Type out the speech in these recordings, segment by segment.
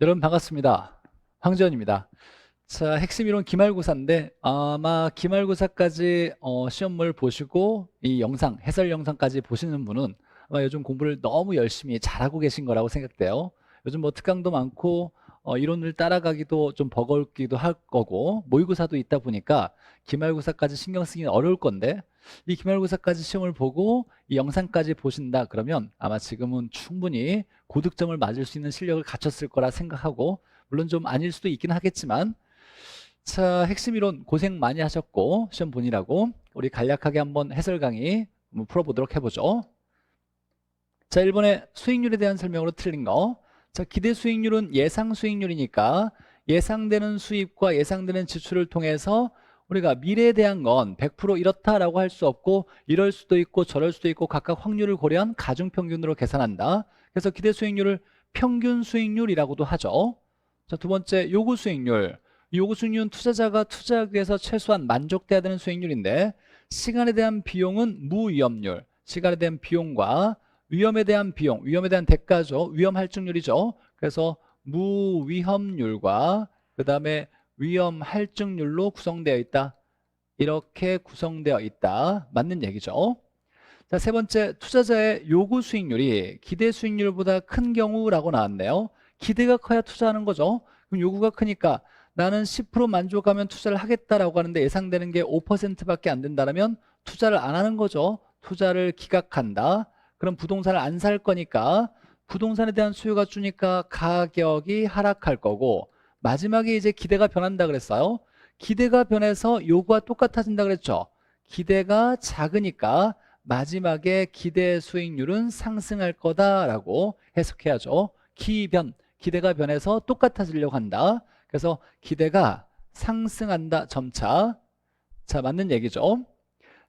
여러분 반갑습니다. 황지원입니다. 자, 핵심 이론 기말고사인데 아마 기말고사까지 시험을 보시고 이 영상, 해설 영상까지 보시는 분은 아마 요즘 공부를 너무 열심히 잘하고 계신 거라고 생각돼요. 요즘 뭐 특강도 많고 이론을 따라가기도 좀 버거울기도 할 거고 모의고사도 있다 보니까 기말고사까지 신경 쓰기는 어려울 건데 이 기말고사까지 시험을 보고 이 영상까지 보신다 그러면 아마 지금은 충분히 고득점을 맞을 수 있는 실력을 갖췄을 거라 생각하고, 물론 좀 아닐 수도 있긴 하겠지만, 자, 핵심 이론 고생 많이 하셨고 시험 보니라고 우리 간략하게 한번 해설 강의 한번 풀어보도록 해보죠. 자, 1번에 수익률에 대한 설명으로 틀린 거. 자, 기대 수익률은 예상 수익률이니까 예상되는 수입과 예상되는 지출을 통해서 우리가 미래에 대한 건 100% 이렇다라고 할 수 없고 이럴 수도 있고 저럴 수도 있고 각각 확률을 고려한 가중평균으로 계산한다. 그래서 기대 수익률을 평균 수익률이라고도 하죠. 자, 두 번째 요구 수익률. 요구 수익률은 투자자가 투자하기 위해서 최소한 만족돼야 되는 수익률인데 시간에 대한 비용은 무위험률. 시간에 대한 비용과 위험에 대한 비용, 위험에 대한 대가죠. 위험 할증률이죠. 그래서 무위험률과 그 다음에 위험 할증률로 구성되어 있다. 이렇게 구성되어 있다. 맞는 얘기죠. 자, 세 번째, 투자자의 요구 수익률이 기대 수익률보다 큰 경우라고 나왔네요. 기대가 커야 투자하는 거죠. 그럼 요구가 크니까 나는 10% 만족하면 투자를 하겠다라고 하는데 예상되는 게 5%밖에 안 된다면 투자를 안 하는 거죠. 투자를 기각한다. 그럼 부동산을 안 살 거니까 부동산에 대한 수요가 주니까 가격이 하락할 거고, 마지막에 이제 기대가 변한다 그랬어요. 기대가 변해서 요구가 똑같아진다 그랬죠. 기대가 작으니까 마지막에 기대 수익률은 상승할 거다라고 해석해야죠. 기변, 기대가 변해서 똑같아지려고 한다. 그래서 기대가 상승한다, 점차. 자, 맞는 얘기죠.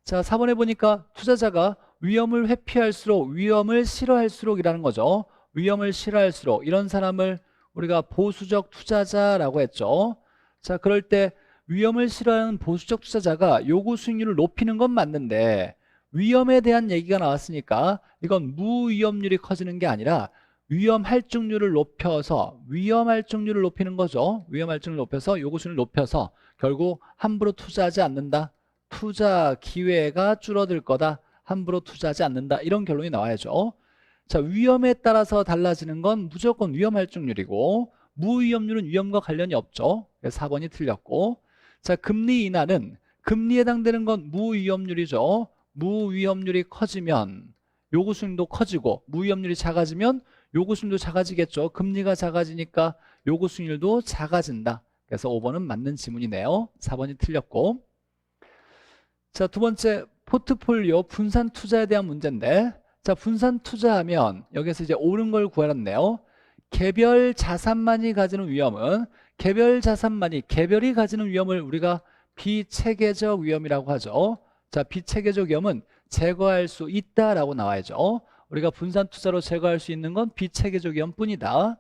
자, 4번에 보니까 투자자가 위험을 회피할수록 위험을 싫어할수록이라는 거죠. 위험을 싫어할수록, 이런 사람을 우리가 보수적 투자자라고 했죠. 자, 그럴 때 위험을 싫어하는 보수적 투자자가 요구 수익률을 높이는 건 맞는데 위험에 대한 얘기가 나왔으니까 이건 무위험률이 커지는 게 아니라 위험 할증률을 높여서, 위험 할증률을 높이는 거죠. 위험 할증률을 높여서 요구 수익률을 높여서 결국 함부로 투자하지 않는다. 투자 기회가 줄어들 거다. 함부로 투자하지 않는다. 이런 결론이 나와야죠. 자, 위험에 따라서 달라지는 건 무조건 위험 할증률이고 무위험률은 위험과 관련이 없죠. 그래서 4번이 틀렸고, 자, 금리 인하는, 금리에 해당되는 건 무위험률이죠. 무위험률이 커지면 요구 수익률도 커지고 무위험률이 작아지면 요구 수익률도 작아지겠죠. 금리가 작아지니까 요구 수익률도 작아진다. 그래서 5번은 맞는 지문이네요. 4번이 틀렸고, 자, 두 번째, 포트폴리오 분산 투자에 대한 문제인데, 자, 분산 투자하면 여기서 이제 옳은 걸 구하랬네요. 개별 자산만이 가지는 위험은, 개별 자산만이, 개별이 가지는 위험을 우리가 비체계적 위험이라고 하죠. 자, 비체계적 위험은 제거할 수 있다라고 나와야죠. 우리가 분산 투자로 제거할 수 있는 건 비체계적 위험뿐이다.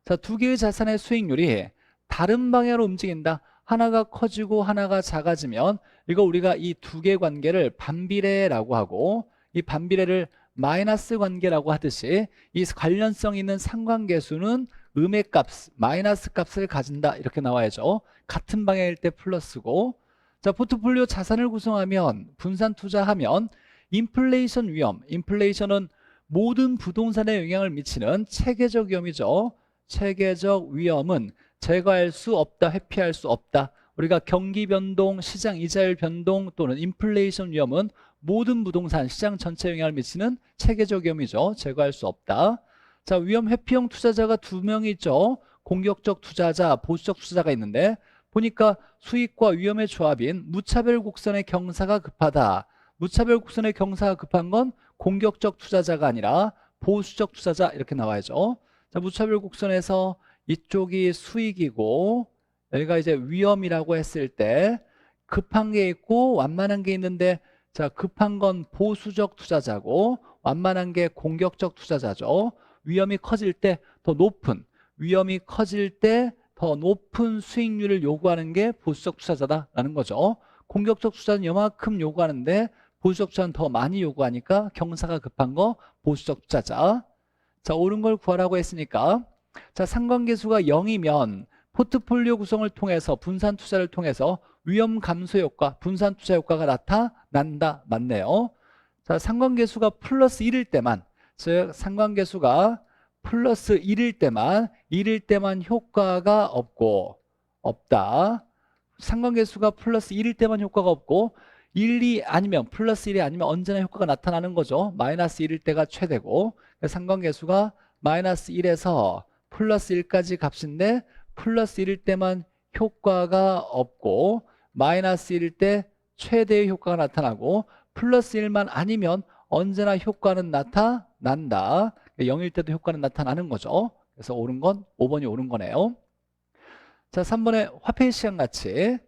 자, 두 개의 자산의 수익률이 다른 방향으로 움직인다. 하나가 커지고 하나가 작아지면 이거 우리가 이 두 개 관계를 반비례라고 하고, 이 반비례를 마이너스 관계라고 하듯이 이 관련성 있는 상관계수는 음의 값, 마이너스 값을 가진다. 이렇게 나와야죠. 같은 방향일 때 플러스고, 자, 포트폴리오 자산을 구성하면, 분산 투자하면 인플레이션 위험, 인플레이션은 모든 부동산에 영향을 미치는 체계적 위험이죠. 체계적 위험은 제거할 수 없다, 회피할 수 없다. 우리가 경기 변동, 시장 이자율 변동 또는 인플레이션 위험은 모든 부동산 시장 전체에 영향을 미치는 체계적 위험이죠. 제거할 수 없다. 자, 위험 회피형 투자자가 두 명이 있죠. 공격적 투자자, 보수적 투자자가 있는데 보니까 수익과 위험의 조합인 무차별 곡선의 경사가 급하다. 무차별 곡선의 경사가 급한 건 공격적 투자자가 아니라 보수적 투자자, 이렇게 나와야죠. 자, 무차별 곡선에서 이쪽이 수익이고 여기가 이제 위험이라고 했을 때 급한 게 있고 완만한 게 있는데, 자, 급한 건 보수적 투자자고 완만한 게 공격적 투자자죠. 위험이 커질 때 더 높은, 위험이 커질 때 더 높은 수익률을 요구하는 게 보수적 투자자다라는 거죠. 공격적 투자는 요만큼 요구하는데 보수적 투자는 더 많이 요구하니까 경사가 급한 거 보수적 투자자. 자, 옳은 걸 구하라고 했으니까 자, 상관계수가 0이면 포트폴리오 구성을 통해서 분산 투자를 통해서 위험 감소 효과, 분산 투자 효과가 나타난다. 맞네요. 자, 상관계수가 플러스 1일 때만, 즉 상관계수가 플러스 1일 때만 효과가 없다. 상관계수가 플러스 1일 때만 효과가 없고 1이 아니면 플러스 1이 아니면 언제나 효과가 나타나는 거죠. 마이너스 1일 때가 최대고 상관계수가 마이너스 1에서 플러스 1까지 값인데 플러스 1일 때만 효과가 없고 마이너스 1일 때 최대의 효과가 나타나고 플러스 1만 아니면 언제나 효과는 나타난다. 0일 때도 효과는 나타나는 거죠. 그래서 옳은 건 5번이 옳은 거네요. 자, 3번에 화폐 시장 가치.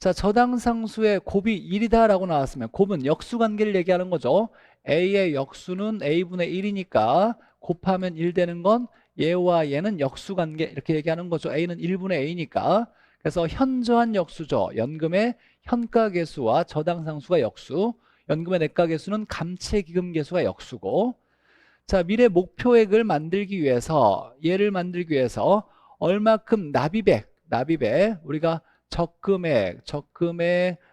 자, 저당상수의 곱이 1이다 라고 나왔으면 곱은 역수관계를 얘기하는 거죠. A의 역수는 A분의 1이니까 곱하면 1 되는 건 얘와 얘는 역수관계 이렇게 얘기하는 거죠. A는 1분의 A니까. 그래서 현저한 역수죠. 연금의 현가계수와 저당상수가 역수, 연금의 내가계수는 감채기금계수가 역수고. 자, 미래 목표액을 만들기 위해서 얘를 만들기 위해서 얼마큼 납입액 우리가 적금액,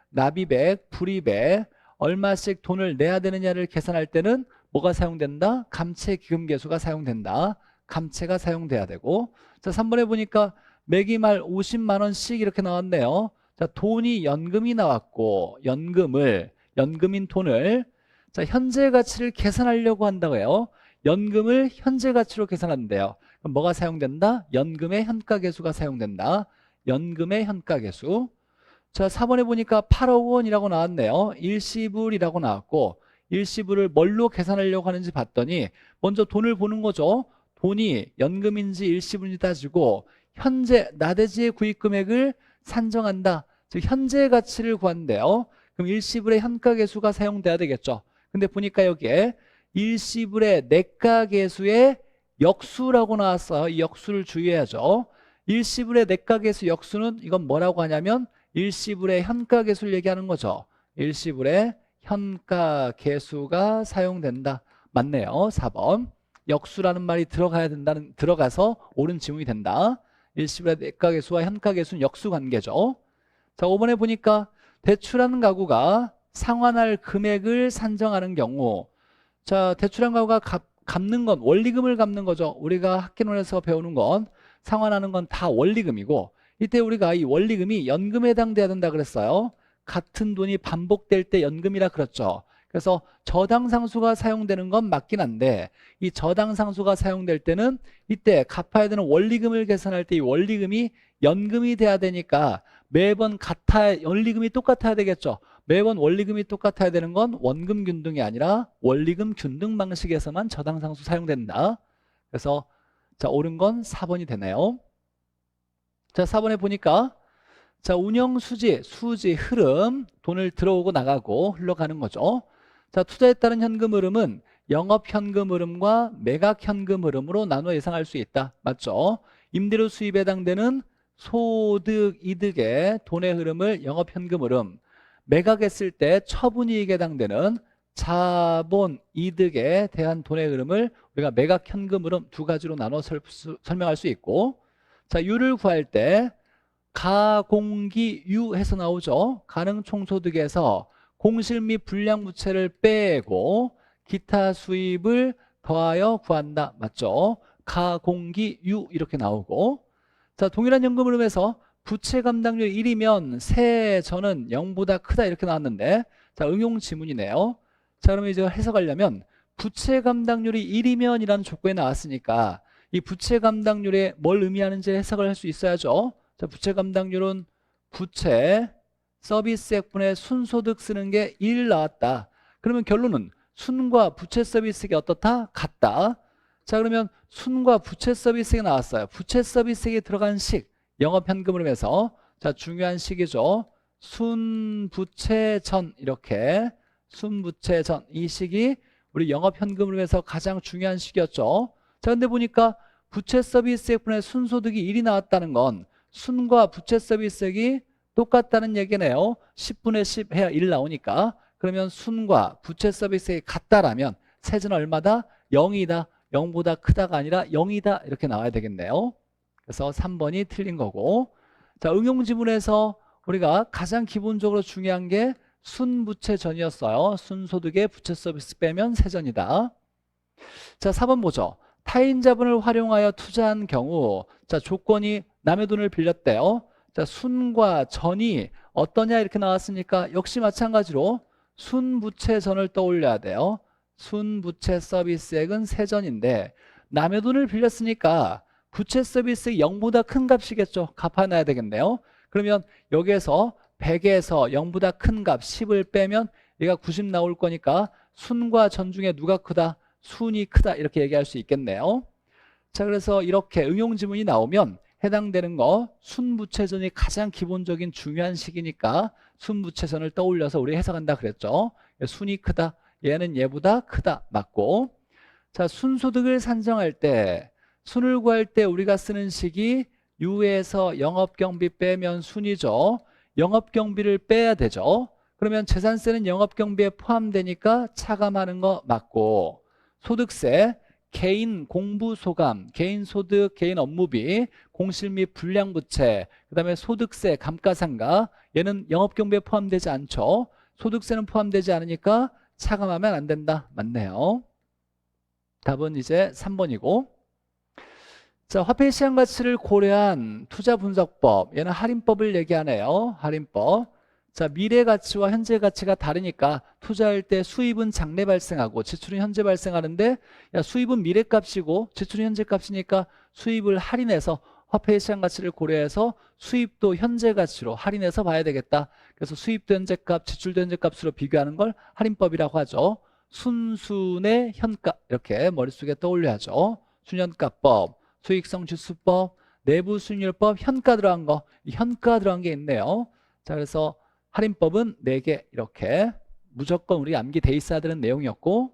납입액, 불입액 얼마씩 돈을 내야 되느냐를 계산할 때는 뭐가 사용된다? 감채기금계수가 사용된다. 감채가 사용돼야 되고. 자, 3번에 보니까 매기말 50만 원씩 이렇게 나왔네요. 자, 돈이 연금이 나왔고 연금인 돈을 자, 현재 가치를 계산하려고 한다고 해요. 연금을 현재 가치로 계산한대요. 그럼 뭐가 사용된다? 연금의 현가계수가 사용된다. 연금의 현가계수. 자, 4번에 보니까 8억 원이라고 나왔네요. 일시불이라고 나왔고 일시불을 뭘로 계산하려고 하는지 봤더니 먼저 돈을 보는 거죠. 돈이 연금인지 일시불인지 따지고 현재 나대지의 구입금액을 산정한다. 즉 현재 가치를 구한대요. 그럼 일시불의 현가계수가 사용돼야 되겠죠. 근데 보니까 여기에 일시불의 내가계수의 역수라고 나왔어요. 이 역수를 주의해야죠. 일시불의 내가계수 역수는 이건 뭐라고 하냐면 일시불의 현가계수를 얘기하는 거죠. 일시불의 현가계수가 사용된다. 맞네요. 4번. 역수라는 말이 들어가서 옳은 지문이 된다. 일시불의 내가계수와 현가계수는 역수관계죠. 자, 5번에 보니까 대출하는 가구가 상환할 금액을 산정하는 경우. 자, 대출한 가구가 갚는 건 원리금을 갚는 거죠. 우리가 학기론에서 배우는 건 상환하는 건 다 원리금이고 이때 우리가 이 원리금이 연금에 해당돼야 된다 그랬어요. 같은 돈이 반복될 때 연금이라 그랬죠. 그래서 저당상수가 사용되는 건 맞긴 한데 이 저당상수가 사용될 때는 이때 갚아야 되는 원리금을 계산할 때 이 원리금이 연금이 돼야 되니까 매번 원리금이 똑같아야 되겠죠. 매번 원리금이 똑같아야 되는 건 원금 균등이 아니라 원리금 균등 방식에서만 저당상수 사용된다. 그래서 자, 옳은 건 4번이 되네요. 자, 4번에 보니까 자, 운영수지, 흐름, 돈을 들어오고 나가고 흘러가는 거죠. 자, 투자에 따른 현금 흐름은 영업현금 흐름과 매각현금 흐름으로 나눠 예상할 수 있다. 맞죠? 임대료 수입에 해당되는 소득, 이득의 돈의 흐름을 영업현금 흐름, 매각했을 때 처분이익에 해당되는 자본, 이득에 대한 돈의 흐름을 우리가 매각현금 흐름 두 가지로 나눠 설명할 수 있고. 자, 유를 구할 때 가공기유 해서 나오죠. 가능총소득에서 공실 및 불량부채를 빼고 기타 수입을 더하여 구한다. 맞죠? 가공기유 이렇게 나오고. 자, 동일한 현금 흐름에서 부채 감당률 1이면 세전은 0보다 크다 이렇게 나왔는데 자, 응용 지문이네요. 자, 그러면 이제 해석하려면 부채 감당률이 1이면 이라는 조건이 나왔으니까 이 부채 감당률에 뭘 의미하는지 해석을 할 수 있어야죠. 자, 부채 감당률은 부채 서비스액분의 순소득 쓰는 게 1 나왔다. 그러면 결론은 순과 부채 서비스액이 어떻다? 같다. 자, 그러면 순과 부채 서비스액이 나왔어요. 부채 서비스액이 들어간 식 영업현금 흐름에서 자, 중요한 식이죠. 순부채전 이렇게 순부채전 이 식이 우리 영업현금 흐름에서 가장 중요한 식이었죠. 자, 근데 보니까 부채 서비스액분의 순소득이 1이 나왔다는 건 순과 부채 서비스액이 똑같다는 얘기네요. 10분의 10 해야 1 나오니까. 그러면 순과 부채 서비스액이 같다라면 세제는 얼마다? 0이다. 0보다 크다가 아니라 0이다 이렇게 나와야 되겠네요. 그래서 3번이 틀린 거고. 자, 응용 지문에서 우리가 가장 기본적으로 중요한 게 순부채전이었어요. 순소득의 부채 서비스 빼면 세전이다. 자, 4번 보죠. 타인 자본을 활용하여 투자한 경우, 자, 조건이 남의 돈을 빌렸대요. 자, 순과 전이 어떠냐 이렇게 나왔으니까 역시 마찬가지로 순부채전을 떠올려야 돼요. 순부채 서비스액은 세전인데 남의 돈을 빌렸으니까 부채 서비스액 0보다 큰 값이겠죠. 갚아놔야 되겠네요. 그러면 여기에서 100에서 0보다 큰 값 10을 빼면 얘가 90 나올 거니까 순과 전 중에 누가 크다? 순이 크다 이렇게 얘기할 수 있겠네요. 자, 그래서 이렇게 응용 지문이 나오면 해당되는 거 순부채전이 가장 기본적인 중요한 식이니까 순부채전을 떠올려서 우리 해석한다 그랬죠. 순이 크다, 얘는 얘보다 크다 맞고. 자, 순소득을 산정할 때 순을 구할 때 우리가 쓰는 식이 U에서 영업경비 빼면 순이죠. 영업경비를 빼야 되죠. 그러면 재산세는 영업경비에 포함되니까 차감하는 거 맞고, 소득세, 개인 공부소감, 개인소득, 개인 업무비, 공실 및 불량부채, 그 다음에 소득세, 감가상가, 얘는 영업경비에 포함되지 않죠. 소득세는 포함되지 않으니까 차감하면 안 된다. 맞네요. 답은 이제 3번이고. 자, 화폐의 시장 가치를 고려한 투자 분석법, 얘는 할인법을 얘기하네요. 할인법. 자, 미래 가치와 현재 가치가 다르니까 투자할 때 수입은 장래 발생하고 지출은 현재 발생하는데, 야, 수입은 미래 값이고 지출은 현재 값이니까 수입을 할인해서 화폐의 시장 가치를 고려해서 수입도 현재 가치로 할인해서 봐야 되겠다. 그래서 수입도 현재 값, 지출도 현재 값으로 비교하는 걸 할인법이라고 하죠. 순순의 현가 이렇게 머릿속에 떠올려야죠. 순현가법, 수익성 지수법, 내부 수익률법, 현가 들어간 거, 이 현가 들어간 게 있네요. 자, 그래서 할인법은 4개 이렇게 무조건 우리 암기돼 있어야 되는 내용이었고.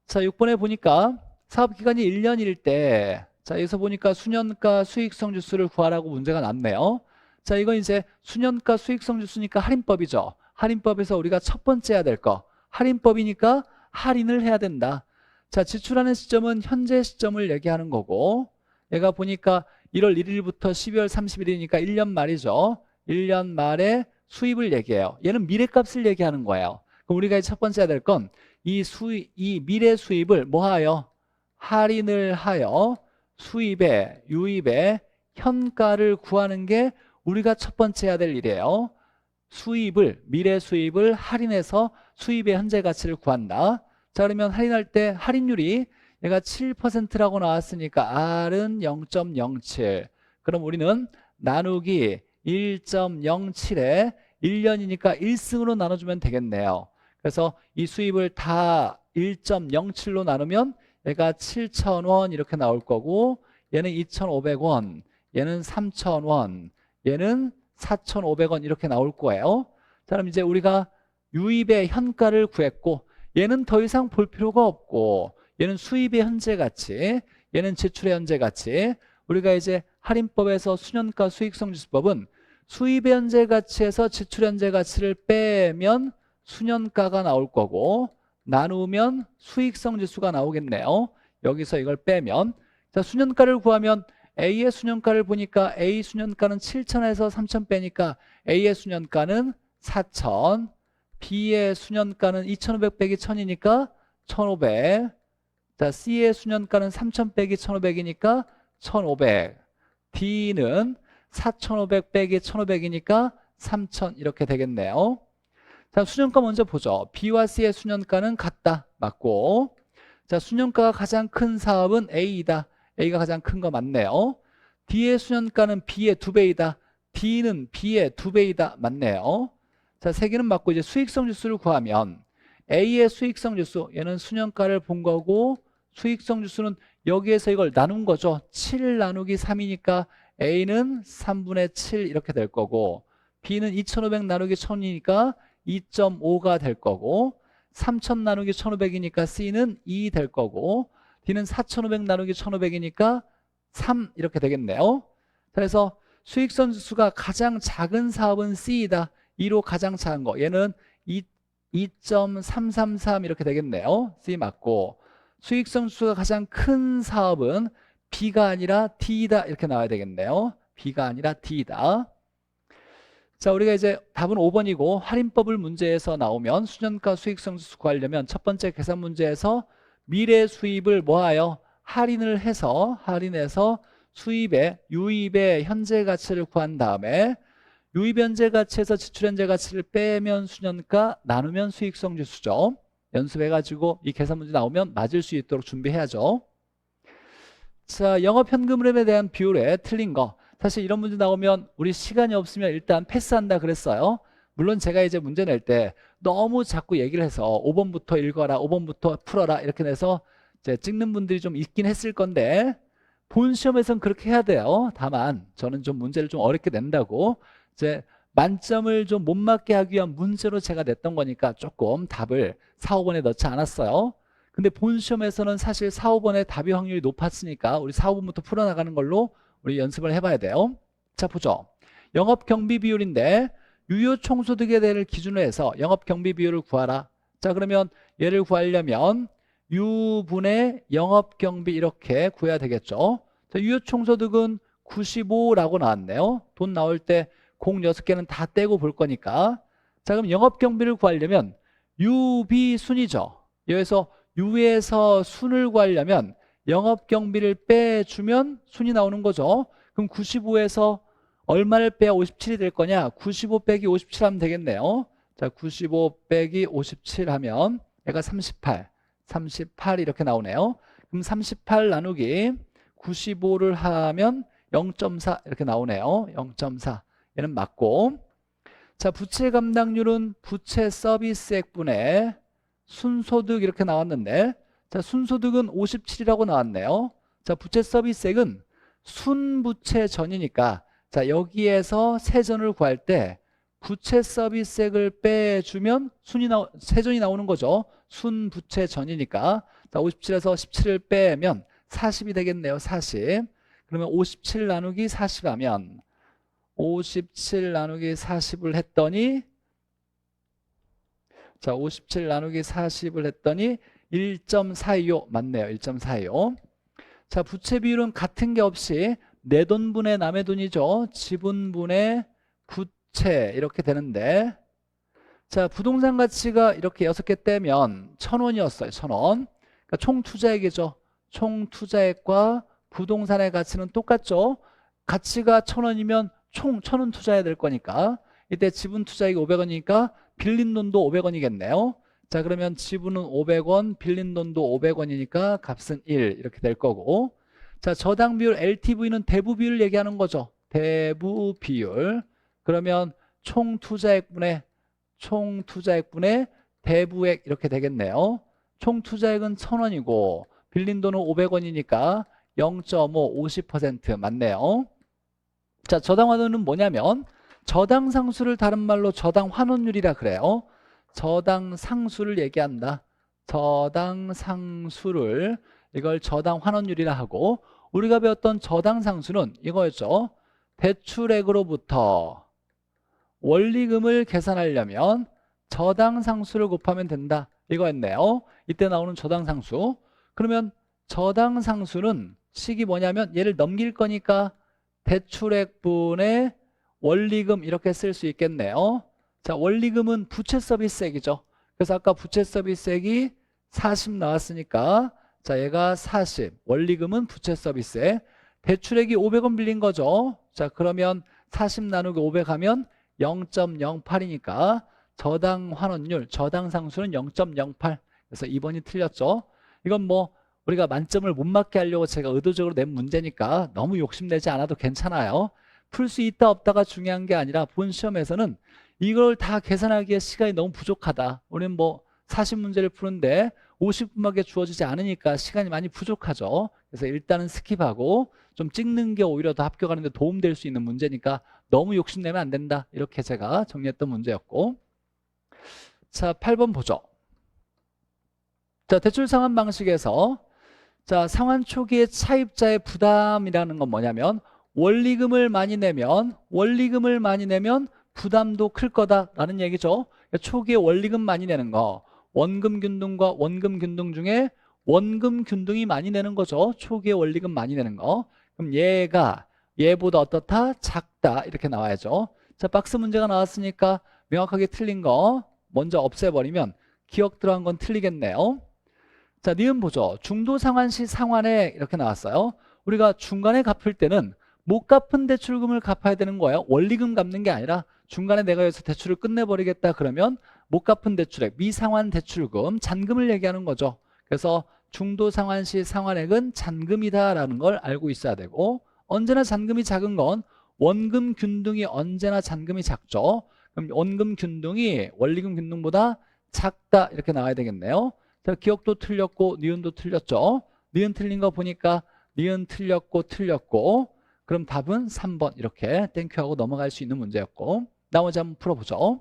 자, 6번에 보니까 사업기간이 1년일 때, 자, 여기서 보니까 순현가 수익성 지수를 구하라고 문제가 났네요. 자, 이건 이제 순현가 수익성 지수니까 할인법이죠. 할인법에서 우리가 첫 번째 해야 될 거, 할인법이니까 할인을 해야 된다. 자, 지출하는 시점은 현재 시점을 얘기하는 거고, 얘가 보니까 1월 1일부터 12월 30일이니까 1년 말이죠. 1년 말에 수입을 얘기해요. 얘는 미래값을 얘기하는 거예요. 그럼 우리가 첫 번째 해야 될 건 이 미래 수입을 뭐하여? 할인을 하여 수입의, 유입의 현가를 구하는 게 우리가 첫 번째 해야 될 일이에요. 수입을, 미래 수입을 할인해서 수입의 현재 가치를 구한다. 자, 그러면 할인할 때 할인율이 얘가 7%라고 나왔으니까 R은 0.07. 그럼 우리는 나누기 1.07에 1년이니까 1승으로 나눠주면 되겠네요. 그래서 이 수입을 다 1.07로 나누면 얘가 7,000원 이렇게 나올 거고, 얘는 2,500원, 얘는 3,000원, 얘는 4,500원 이렇게 나올 거예요. 자, 그럼 이제 우리가 유입의 현가를 구했고, 얘는 더 이상 볼 필요가 없고, 얘는 수입의 현재 가치, 얘는 지출의 현재 가치. 우리가 이제 할인법에서 순현가 수익성 지수법은 수입의 현재 가치에서 지출의 현재 가치를 빼면 순현가가 나올 거고, 나누면 수익성 지수가 나오겠네요. 여기서 이걸 빼면, 자, 순현가를 구하면 A의 순현가를 보니까 A 순현가는 7,000에서 3,000 빼니까 A의 순현가는 4,000, B의 순현가는 2,500 빼기 1,000이니까 1,500. 자, C의 순현가는 3,000 빼기 1,500이니까 1,500. D는 4,500 빼기 1,500이니까 3,000 이렇게 되겠네요. 자, 순현가 먼저 보죠. B와 C의 순현가는 같다. 맞고. 자, 순현가가 가장 큰 사업은 A이다. A가 가장 큰 거 맞네요. D의 순현가는 B의 2배이다. D는 B의 2배이다. 맞네요. 자, 세 개는 맞고 이제 수익성 지수를 구하면 A의 수익성 지수, 얘는 순현가를 본 거고, 수익성 지수는 여기에서 이걸 나눈 거죠. 7 나누기 3이니까 A는 3분의 7 이렇게 될 거고, B는 2,500 나누기 1,000이니까 2.5가 될 거고, 3,000 나누기 1,500이니까 C는 2 될 거고, D는 4,500 나누기 1,500이니까 3 이렇게 되겠네요. 그래서 수익성 지수가 가장 작은 사업은 C이다. 2로 가장 작은 거, 얘는 2.333 이렇게 되겠네요. C 맞고. 수익성 지수가 가장 큰 사업은 B가 아니라 D이다 이렇게 나와야 되겠네요. B가 아니라 D이다. 자, 우리가 이제 답은 5번이고 할인법을 문제에서 나오면 수년가 수익성 지수 구하려면 첫 번째 계산 문제에서 미래 수입을 뭐하여 할인해서 수입의 유입의 현재 가치를 구한 다음에 유입 현재 가치에서 지출 현재 가치를 빼면 수년가 나누면 수익성 지수죠. 연습해가지고 이 계산 문제 나오면 맞을 수 있도록 준비해야죠. 자, 영업 현금 흐름에 대한 비율에 틀린 거. 사실 이런 문제 나오면 우리 시간이 없으면 일단 패스한다 그랬어요. 물론 제가 이제 문제 낼 때 너무 자꾸 얘기를 해서 5번부터 읽어라, 5번부터 풀어라 이렇게 내서 이제 찍는 분들이 좀 있긴 했을 건데 본 시험에서는 그렇게 해야 돼요. 다만 저는 좀 문제를 좀 어렵게 낸다고 이제 만점을 좀 못 맞게 하기 위한 문제로 제가 냈던 거니까 조금 답을 4, 5번에 넣지 않았어요. 근데 본 시험에서는 사실 4, 5번의 답이 확률이 높았으니까 우리 4, 5번부터 풀어나가는 걸로 우리 연습을 해봐야 돼요. 자, 보죠. 영업 경비 비율인데 유효 총소득에 대해를 기준으로 해서 영업 경비 비율을 구하라. 자, 그러면 얘를 구하려면 U분의 영업 경비 이렇게 구해야 되겠죠. 자, 유효 총소득은 95라고 나왔네요. 돈 나올 때 06개는 다 떼고 볼 거니까. 자, 그럼 영업 경비를 구하려면 유비순이죠. 여기서 유에서 순을 구하려면 영업 경비를 빼주면 순이 나오는 거죠. 그럼 95에서 얼마를 빼야 57이 될 거냐? 95 빼기 57 하면 되겠네요. 자, 95 빼기 57 하면 얘가 38 이렇게 나오네요. 그럼 38 나누기 95를 하면 0.4 이렇게 나오네요. 0.4 얘는 맞고. 자, 부채 감당률은 부채 서비스액분의 순소득 이렇게 나왔는데 자, 순소득은 57이라고 나왔네요. 자, 부채 서비스액은 순부채 전이니까 자, 여기에서 세전을 구할 때 부채 서비스액을 빼주면 세전이 나오는 거죠. 순부채 전이니까 자, 57에서 17을 빼면 40이 되겠네요. 40. 그러면 57 나누기 40 하면 57 나누기 40을 했더니 자, 57 나누기 40을 했더니 1.425 맞네요. 1.425. 자, 부채 비율은 같은 게 없이 내 돈분의 남의 돈이죠. 지분분의 부채 이렇게 되는데 자, 부동산 가치가 이렇게 6개 떼면 1,000원이었어요. 1,000원. 그러니까 총 투자액이죠. 총 투자액과 부동산의 가치는 똑같죠. 가치가 1,000원이면 총 1,000원 투자해야 될 거니까 이때 지분 투자액이 500원이니까 빌린 돈도 500원이겠네요. 자, 그러면 지분은 500원, 빌린 돈도 500원이니까 값은 1 이렇게 될 거고. 자, 저당 비율 LTV는 대부 비율을 얘기하는 거죠. 대부 비율. 그러면 총 투자액분의 대부액 이렇게 되겠네요. 총 투자액은 1,000원이고 빌린 돈은 500원이니까 0.5, 50% 맞네요. 자, 저당 환원은 뭐냐면 저당 상수를 다른 말로 저당 환원율이라 그래요. 저당 상수를 얘기한다. 저당 상수를 이걸 저당 환원율이라 하고 우리가 배웠던 저당 상수는 이거였죠. 대출액으로부터 원리금을 계산하려면 저당 상수를 곱하면 된다. 이거였네요. 이때 나오는 저당 상수. 그러면 저당 상수는 식이 뭐냐면 얘를 넘길 거니까 대출액분의 원리금 이렇게 쓸 수 있겠네요. 자, 원리금은 부채 서비스액이죠. 그래서 아까 부채 서비스액이 40 나왔으니까 자, 얘가 40. 원리금은 부채 서비스액. 대출액이 500원 빌린 거죠. 자, 그러면 40 나누기 500 하면 0.08이니까 저당 환원율, 저당 상수는 0.08. 그래서 2번이 틀렸죠. 이건 뭐 우리가 만점을 못 맞게 하려고 제가 의도적으로 낸 문제니까 너무 욕심내지 않아도 괜찮아요. 풀 수 있다 없다가 중요한 게 아니라 본 시험에서는 이걸 다 계산하기에 시간이 너무 부족하다. 우리는 뭐 40문제를 푸는데 50분밖에 주어지지 않으니까 시간이 많이 부족하죠. 그래서 일단은 스킵하고 좀 찍는 게 오히려 더 합격하는 데 도움될 수 있는 문제니까 너무 욕심내면 안 된다. 이렇게 제가 정리했던 문제였고. 자, 8번 보죠. 자, 대출 상환 방식에서 자, 상환 초기에 차입자의 부담이라는 건 뭐냐면 원리금을 많이 내면 부담도 클 거다라는 얘기죠. 그러니까 초기에 원리금 많이 내는 거 원금 균등과 원금 균등 중에 원금 균등이 많이 내는 거죠. 초기에 원리금 많이 내는 거. 그럼 얘보다 어떻다? 작다. 이렇게 나와야죠. 자, 박스 문제가 나왔으니까 명확하게 틀린 거 먼저 없애버리면 기억 들어간 건 틀리겠네요. 자, 니은 보죠. 중도 상환 시 상환에 이렇게 나왔어요. 우리가 중간에 갚을 때는 못 갚은 대출금을 갚아야 되는 거예요. 원리금 갚는 게 아니라 중간에 내가 여기서 대출을 끝내버리겠다 그러면 못 갚은 대출액, 미상환 대출금, 잔금을 얘기하는 거죠. 그래서 중도 상환 시 상환액은 잔금이다라는 걸 알고 있어야 되고, 언제나 잔금이 작은 건 원금 균등이 언제나 잔금이 작죠. 그럼 원금 균등이 원리금 균등보다 작다 이렇게 나와야 되겠네요. 자, 기억도 틀렸고 니은도 틀렸죠. 니은 틀린 거 보니까 니은 틀렸고 그럼 답은 3번 이렇게 땡큐하고 넘어갈 수 있는 문제였고, 나머지 한번 풀어보죠.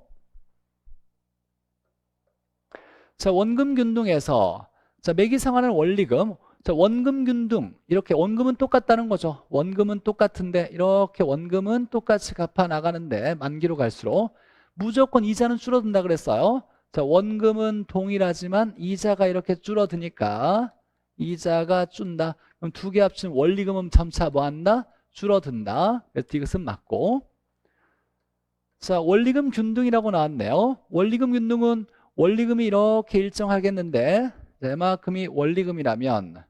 자, 원금 균등에서 자, 매기 상환은 원리금. 자, 원금 균등 이렇게 원금은 똑같다는 거죠. 원금은 똑같은데 이렇게 원금은 똑같이 갚아 나가는데 만기로 갈수록 무조건 이자는 줄어든다 그랬어요. 자, 원금은 동일하지만 이자가 이렇게 줄어드니까 이자가 준다. 그럼 두 개 합치면 원리금은 점차 뭐 한다? 줄어든다. 그래서 이것은 맞고. 자, 원리금 균등이라고 나왔네요. 원리금 균등은 원리금이 이렇게 일정하겠는데 이만큼이 원리금이라면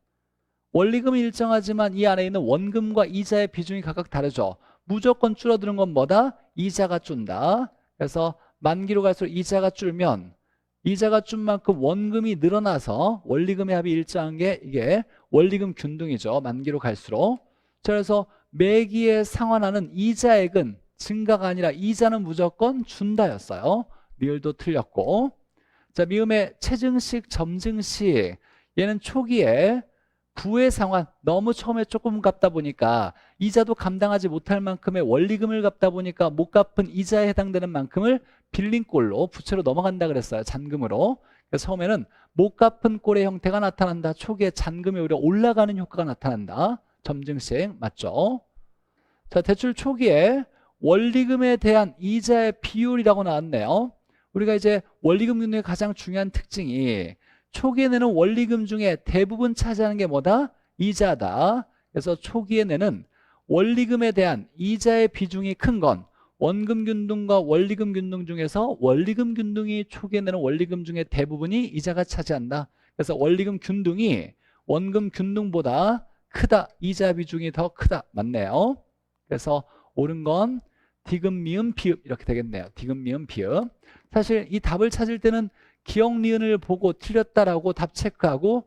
원리금이 일정하지만 이 안에 있는 원금과 이자의 비중이 각각 다르죠. 무조건 줄어드는 건 뭐다? 이자가 준다. 그래서 만기로 갈수록 이자가 줄면 이자가 준 만큼 원금이 늘어나서 원리금의 합이 일정한 게 이게 원리금 균등이죠. 만기로 갈수록. 그래서 매기에 상환하는 이자액은 증가가 아니라 이자는 무조건 준다였어요. 리을도 틀렸고. 자, 미음의 체증식, 점증식. 얘는 초기에 부의 상환, 너무 처음에 조금 갚다 보니까 이자도 감당하지 못할 만큼의 원리금을 갚다 보니까 못 갚은 이자에 해당되는 만큼을 빌린 꼴로 부채로 넘어간다 그랬어요. 잔금으로. 그래서 처음에는 못 갚은 꼴의 형태가 나타난다. 초기에 잔금이 오히려 올라가는 효과가 나타난다. 점증식 맞죠? 자, 대출 초기에 원리금에 대한 이자의 비율이라고 나왔네요. 우리가 이제 원리금 균등의 가장 중요한 특징이 초기에 내는 원리금 중에 대부분 차지하는 게 뭐다? 이자다. 그래서 초기에 내는 원리금에 대한 이자의 비중이 큰 건 원금 균등과 원리금 균등 중에서 원리금 균등이 초기에 내는 원리금 중에 대부분이 이자가 차지한다. 그래서 원리금 균등이 원금 균등보다 크다. 이자 비중이 더 크다. 맞네요. 그래서 옳은 건 디귿, 미음, 비읍 이렇게 되겠네요. 디귿, 미음, 비읍. 사실 이 답을 찾을 때는 기억, 니은을 보고 틀렸다라고 답 체크하고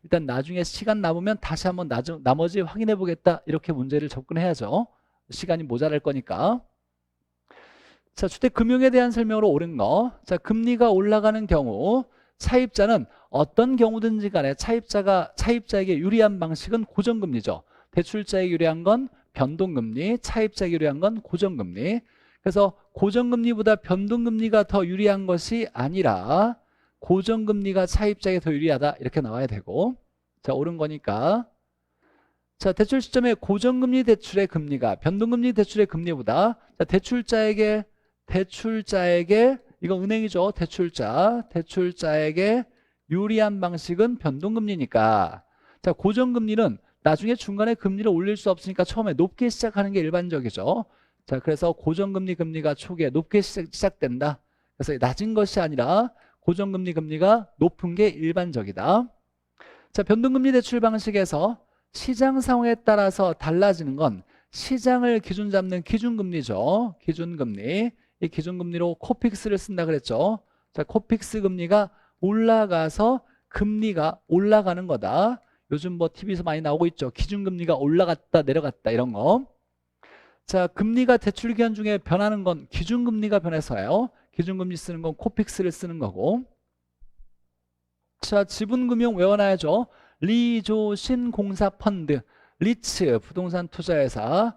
일단 나중에 시간 남으면 다시 한번 나머지 확인해 보겠다 이렇게 문제를 접근해야죠. 시간이 모자랄 거니까. 자, 주택금융에 대한 설명으로 옳은 거. 자, 금리가 올라가는 경우 차입자는 어떤 경우든지 간에 차입자에게 유리한 방식은 고정금리죠. 대출자에게 유리한 건 변동금리, 차입자에게 유리한 건 고정금리. 그래서 고정금리보다 변동금리가 더 유리한 것이 아니라 고정금리가 차입자에게 더 유리하다 이렇게 나와야 되고. 자, 옳은 거니까. 자, 대출 시점에 고정금리 대출의 금리가 변동금리 대출의 금리보다 자, 대출자에게 이거 은행이죠. 대출자에게 유리한 방식은 변동금리니까. 자, 고정금리는 나중에 중간에 금리를 올릴 수 없으니까 처음에 높게 시작하는 게 일반적이죠. 자, 그래서 고정금리 금리가 초기에 높게 시작된다. 그래서 낮은 것이 아니라 고정금리 금리가 높은 게 일반적이다. 자, 변동금리 대출 방식에서 시장 상황에 따라서 달라지는 건 시장을 기준 잡는 기준금리죠. 기준금리. 이 기준금리로 코픽스를 쓴다 그랬죠. 자, 코픽스 금리가 올라가서 금리가 올라가는 거다. 요즘 뭐 TV에서 많이 나오고 있죠. 기준금리가 올라갔다 내려갔다 이런 거. 자, 금리가 대출 기간 중에 변하는 건 기준금리가 변해서예요. 기준금리 쓰는 건 코픽스를 쓰는 거고. 자, 지분금융 외워놔야죠. 리조신공사펀드, 리츠 부동산 투자회사.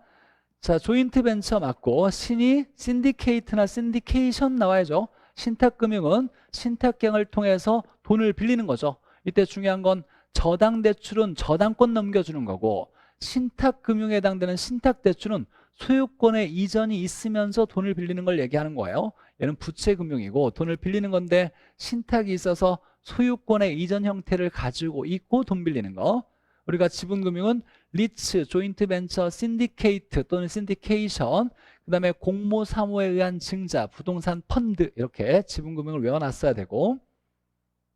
자, 조인트 벤처 맞고 신이 신디케이트나 신디케이션 나와야죠. 신탁금융은 신탁경을 통해서 돈을 빌리는 거죠. 이때 중요한 건 저당대출은 저당권 넘겨주는 거고 신탁금융에 해당되는 신탁대출은 소유권의 이전이 있으면서 돈을 빌리는 걸 얘기하는 거예요. 얘는 부채금융이고 돈을 빌리는 건데 신탁이 있어서 소유권의 이전 형태를 가지고 있고 돈 빌리는 거. 우리가 지분금융은 리츠, 조인트 벤처, 신디케이트 또는 신디케이션, 그 다음에 공모 사모에 의한 증자, 부동산 펀드 이렇게 지분금융을 외워놨어야 되고.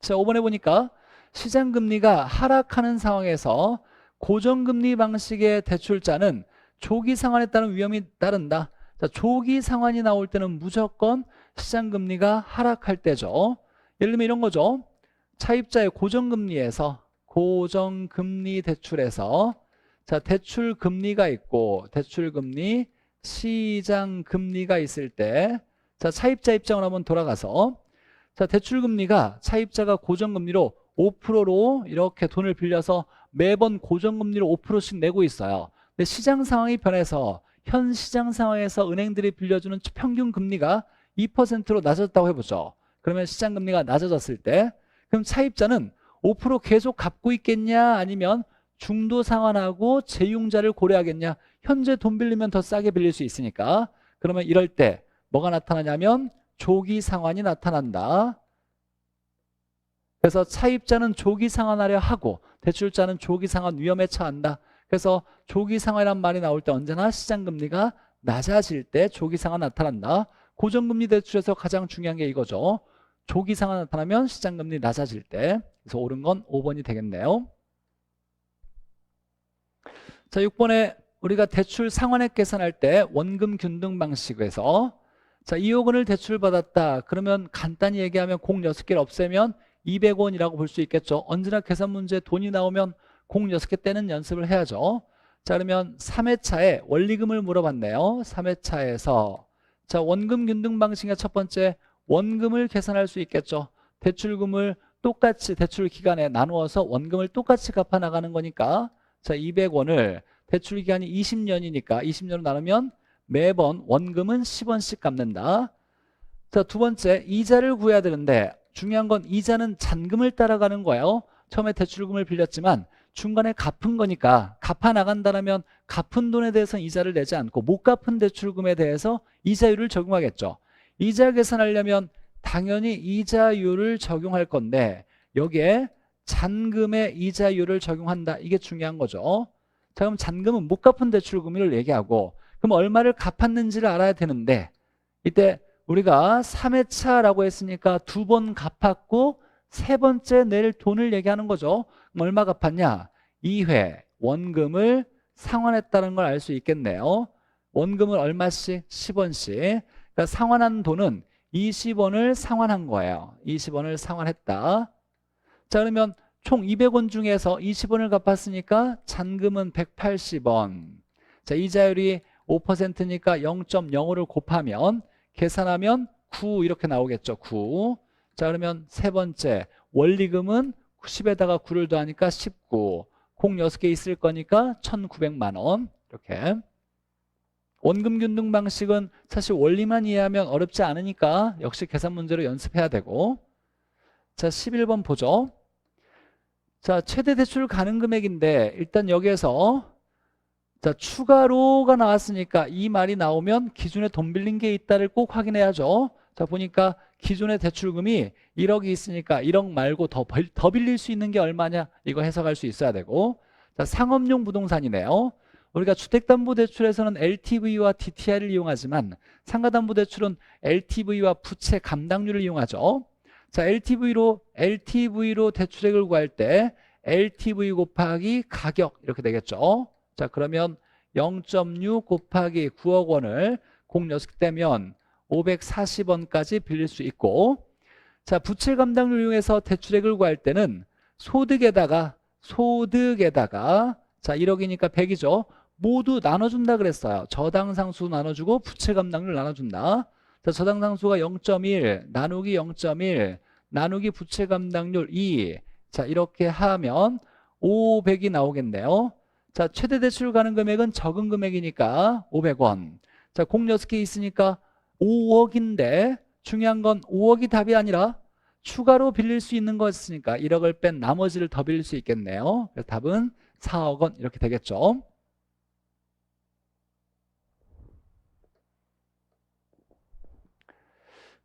자, 5번에 보니까 시장금리가 하락하는 상황에서 고정금리 방식의 대출자는 조기 상환에 따른 위험이 따른다. 자, 조기 상환이 나올 때는 무조건 시장금리가 하락할 때죠. 예를 들면 이런 거죠. 차입자의 고정금리 대출에서 자, 대출금리가 있고 대출금리, 시장금리가 있을 때 자, 차입자 입장으로 한번 돌아가서 자, 대출금리가 차입자가 고정금리로 5%로 이렇게 돈을 빌려서 매번 고정금리로 5%씩 내고 있어요. 근데 시장 상황이 변해서 현 시장 상황에서 은행들이 빌려주는 평균 금리가 2%로 낮아졌다고 해보죠. 그러면 시장 금리가 낮아졌을 때 그럼 차입자는 5% 계속 갚고 있겠냐 아니면 중도 상환하고 재융자를 고려하겠냐. 현재 돈 빌리면 더 싸게 빌릴 수 있으니까. 그러면 이럴 때 뭐가 나타나냐면 조기 상환이 나타난다. 그래서 차입자는 조기 상환하려 하고 대출자는 조기 상환 위험에 처한다. 그래서 조기 상환이란 말이 나올 때 언제나 시장금리가 낮아질 때 조기 상환 나타난다. 고정금리 대출에서 가장 중요한 게 이거죠. 조기 상환 나타나면 시장금리 낮아질 때. 그래서 옳은 건 5번이 되겠네요. 자, 6번에 우리가 대출 상환액 계산할 때 원금 균등 방식에서 자, 2억 원을 대출받았다. 그러면 간단히 얘기하면 공 6개를 없애면 200원이라고 볼 수 있겠죠. 언제나 계산 문제에 돈이 나오면 공 6개 떼는 연습을 해야죠. 자, 그러면 3회차에 원리금을 물어봤네요. 3회차에서 자, 원금 균등 방식의 첫 번째 원금을 계산할 수 있겠죠. 대출금을 똑같이 대출 기간에 나누어서 원금을 똑같이 갚아 나가는 거니까 자, 200원을 대출 기간이 20년이니까 20년으로 나누면 매번 원금은 10원씩 갚는다. 자, 두 번째 이자를 구해야 되는데 중요한 건 이자는 잔금을 따라가는 거예요. 처음에 대출금을 빌렸지만 중간에 갚은 거니까 갚아 나간다면 갚은 돈에 대해서는 이자를 내지 않고 못 갚은 대출금에 대해서 이자율을 적용하겠죠. 이자 계산하려면 당연히 이자율을 적용할 건데 여기에 잔금의 이자율을 적용한다. 이게 중요한 거죠. 자, 그럼 잔금은 못 갚은 대출금을 얘기하고 그럼 얼마를 갚았는지를 알아야 되는데 이때 우리가 3회차라고 했으니까 2번 갚았고 세 번째 낼 돈을 얘기하는 거죠. 그럼 얼마 갚았냐? 2회 원금을 상환했다는 걸 알 수 있겠네요. 원금을 얼마씩? 10원씩. 그러니까 상환한 돈은 20원을 상환한 거예요. 20원을 상환했다. 자, 그러면 총 200원 중에서 20원을 갚았으니까 잔금은 180원. 자, 이자율이 5%니까 0.05를 곱하면 계산하면 9 이렇게 나오겠죠. 9. 자, 그러면 세 번째 원리금은 10에다가 9를 더하니까 19. 공 6개 있을 거니까 1,900만 원. 이렇게. 원금 균등 방식은 사실 원리만 이해하면 어렵지 않으니까 역시 계산 문제로 연습해야 되고. 자, 11번 보죠. 자, 최대 대출 가능 금액인데 일단 여기에서 자, 추가로가 나왔으니까 이 말이 나오면 기존에 돈 빌린 게 있다를 꼭 확인해야죠. 자, 보니까 기존의 대출금이 1억이 있으니까 1억 말고 더 빌릴 수 있는 게 얼마냐 이거 해석할 수 있어야 되고. 자, 상업용 부동산이네요. 우리가 주택담보대출에서는 LTV와 DTI를 이용하지만 상가담보대출은 LTV와 부채 감당률을 이용하죠. 자, LTV로 대출액을 구할 때 LTV 곱하기 가격 이렇게 되겠죠. 자, 그러면 0.6 곱하기 9억 원을 공 6개 떼면 540원까지 빌릴 수 있고. 자, 부채 감당률 이용해서 대출액을 구할 때는 소득에다가 자, 1억이니까 100이죠. 모두 나눠준다 그랬어요. 저당상수 나눠주고 부채 감당률 나눠준다. 자, 저당상수가 0.1 나누기 0.1 나누기 부채 감당률 2. 자, 이렇게 하면 500이 나오겠네요. 자, 최대 대출 가능 금액은 적은 금액이니까 500원. 자, 공 6개 있으니까 5억인데 중요한 건 5억이 답이 아니라 추가로 빌릴 수 있는 거였으니까 1억을 뺀 나머지를 더 빌릴 수 있겠네요. 그래서 답은 4억 원 이렇게 되겠죠.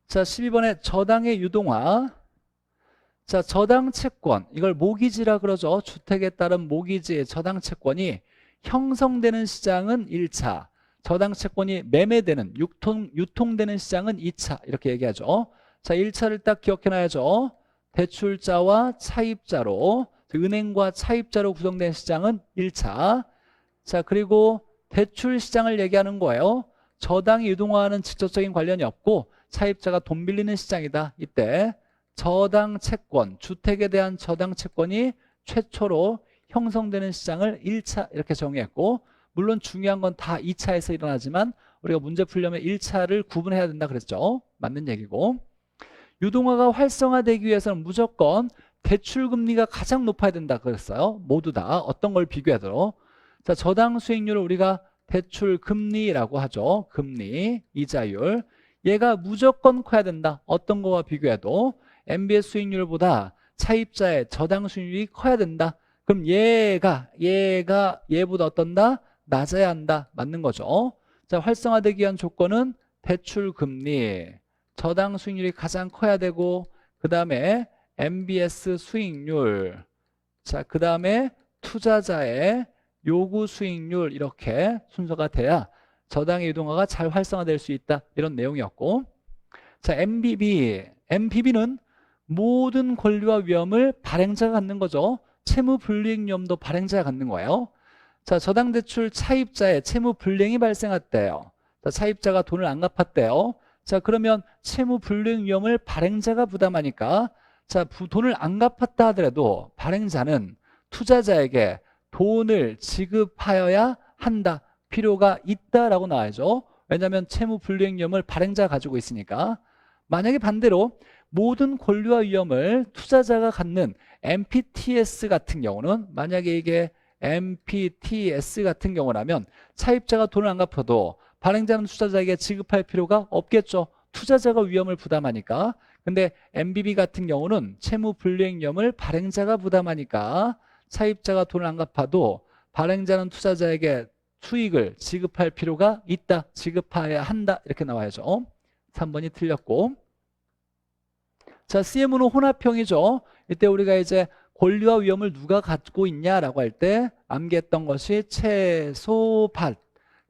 자, 12번에 저당의 유동화. 자, 저당 채권. 이걸 모기지라 그러죠. 주택에 따른 모기지의 저당 채권이 형성되는 시장은 1차. 저당 채권이 매매되는 유통되는 시장은 2차. 이렇게 얘기하죠. 자, 1차를 딱 기억해놔야죠. 대출자와 차입자로, 은행과 차입자로 구성된 시장은 1차. 자, 그리고 대출 시장을 얘기하는 거예요. 저당이 유동화와는 직접적인 관련이 없고 차입자가 돈 빌리는 시장이다. 이때 저당 채권, 주택에 대한 저당 채권이 최초로 형성되는 시장을 1차 이렇게 정의했고, 물론 중요한 건 다 2차에서 일어나지만 우리가 문제 풀려면 1차를 구분해야 된다 그랬죠. 맞는 얘기고, 유동화가 활성화되기 위해서는 무조건 대출금리가 가장 높아야 된다 그랬어요. 모두 다 어떤 걸 비교하도록. 자, 저당 수익률을 우리가 대출금리라고 하죠. 금리, 이자율. 얘가 무조건 커야 된다. 어떤 거와 비교해도 MBS 수익률보다 차입자의 저당 수익률이 커야 된다. 그럼 얘보다 어떤다? 낮아야 한다. 맞는 거죠. 자, 활성화되기 위한 조건은 대출금리, 저당 수익률이 가장 커야 되고, 그 다음에 MBS 수익률, 자, 그 다음에 투자자의 요구 수익률, 이렇게 순서가 돼야 저당의 유동화가 잘 활성화될 수 있다. 이런 내용이었고, 자, MPB는 모든 권리와 위험을 발행자가 갖는 거죠. 채무 불이익 위험도 발행자가 갖는 거예요. 자, 저당 대출 차입자의 채무 불이익이 발생했대요. 자, 차입자가 돈을 안 갚았대요. 자, 그러면 채무 불이익 위험을 발행자가 부담하니까, 자, 돈을 안 갚았다 하더라도 발행자는 투자자에게 돈을 지급하여야 한다. 필요가 있다라고 나와야죠. 왜냐하면 채무 불이익 위험을 발행자가 가지고 있으니까. 만약에 반대로 모든 권리와 위험을 투자자가 갖는 MPTS 같은 경우는, 만약에 이게 MPTS 같은 경우라면 차입자가 돈을 안 갚아도 발행자는 투자자에게 지급할 필요가 없겠죠. 투자자가 위험을 부담하니까. 근데 MBB 같은 경우는 채무 불이익 위험을 발행자가 부담하니까 차입자가 돈을 안 갚아도 발행자는 투자자에게 수익을 지급할 필요가 있다. 지급해야 한다. 이렇게 나와야죠. 3번이 틀렸고. 자, CM은 혼합형이죠. 이때 우리가 이제 권리와 위험을 누가 갖고 있냐라고 할 때 암기했던 것이 채소밭,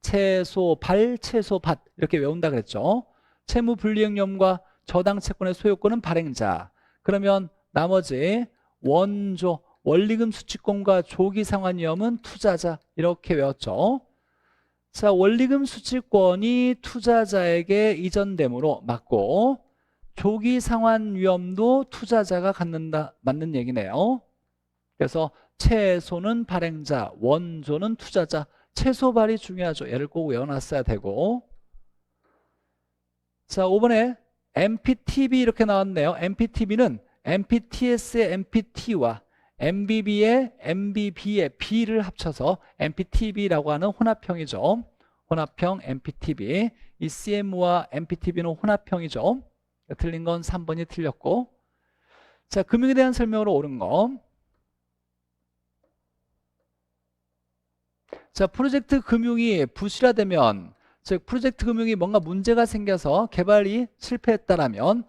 채소밭 이렇게 외운다 그랬죠. 채무 불이익 위험과 저당 채권의 소유권은 발행자. 그러면 나머지 원조, 원리금 수취권과 조기 상환 위험은 투자자. 이렇게 외웠죠. 자, 원리금 수취권이 투자자에게 이전되므로 맞고, 조기 상환 위험도 투자자가 갖는다. 맞는 얘기네요. 그래서 채소는 발행자, 원조는 투자자. 채소발이 중요하죠. 얘를 꼭 외워놨어야 되고. 자, 5번에 MPTB 이렇게 나왔네요. MPTB는 MPTS의 MPT와 MBB의 B를 합쳐서 MPTB라고 하는 혼합형이죠. 혼합형 MPTB. 이 CM과 MPTB는 혼합형이죠. 틀린 건 3번이 틀렸고. 자, 금융에 대한 설명으로 옳은 거. 자, 프로젝트 금융이 부실화되면, 즉 프로젝트 금융이 뭔가 문제가 생겨서 개발이 실패했다라면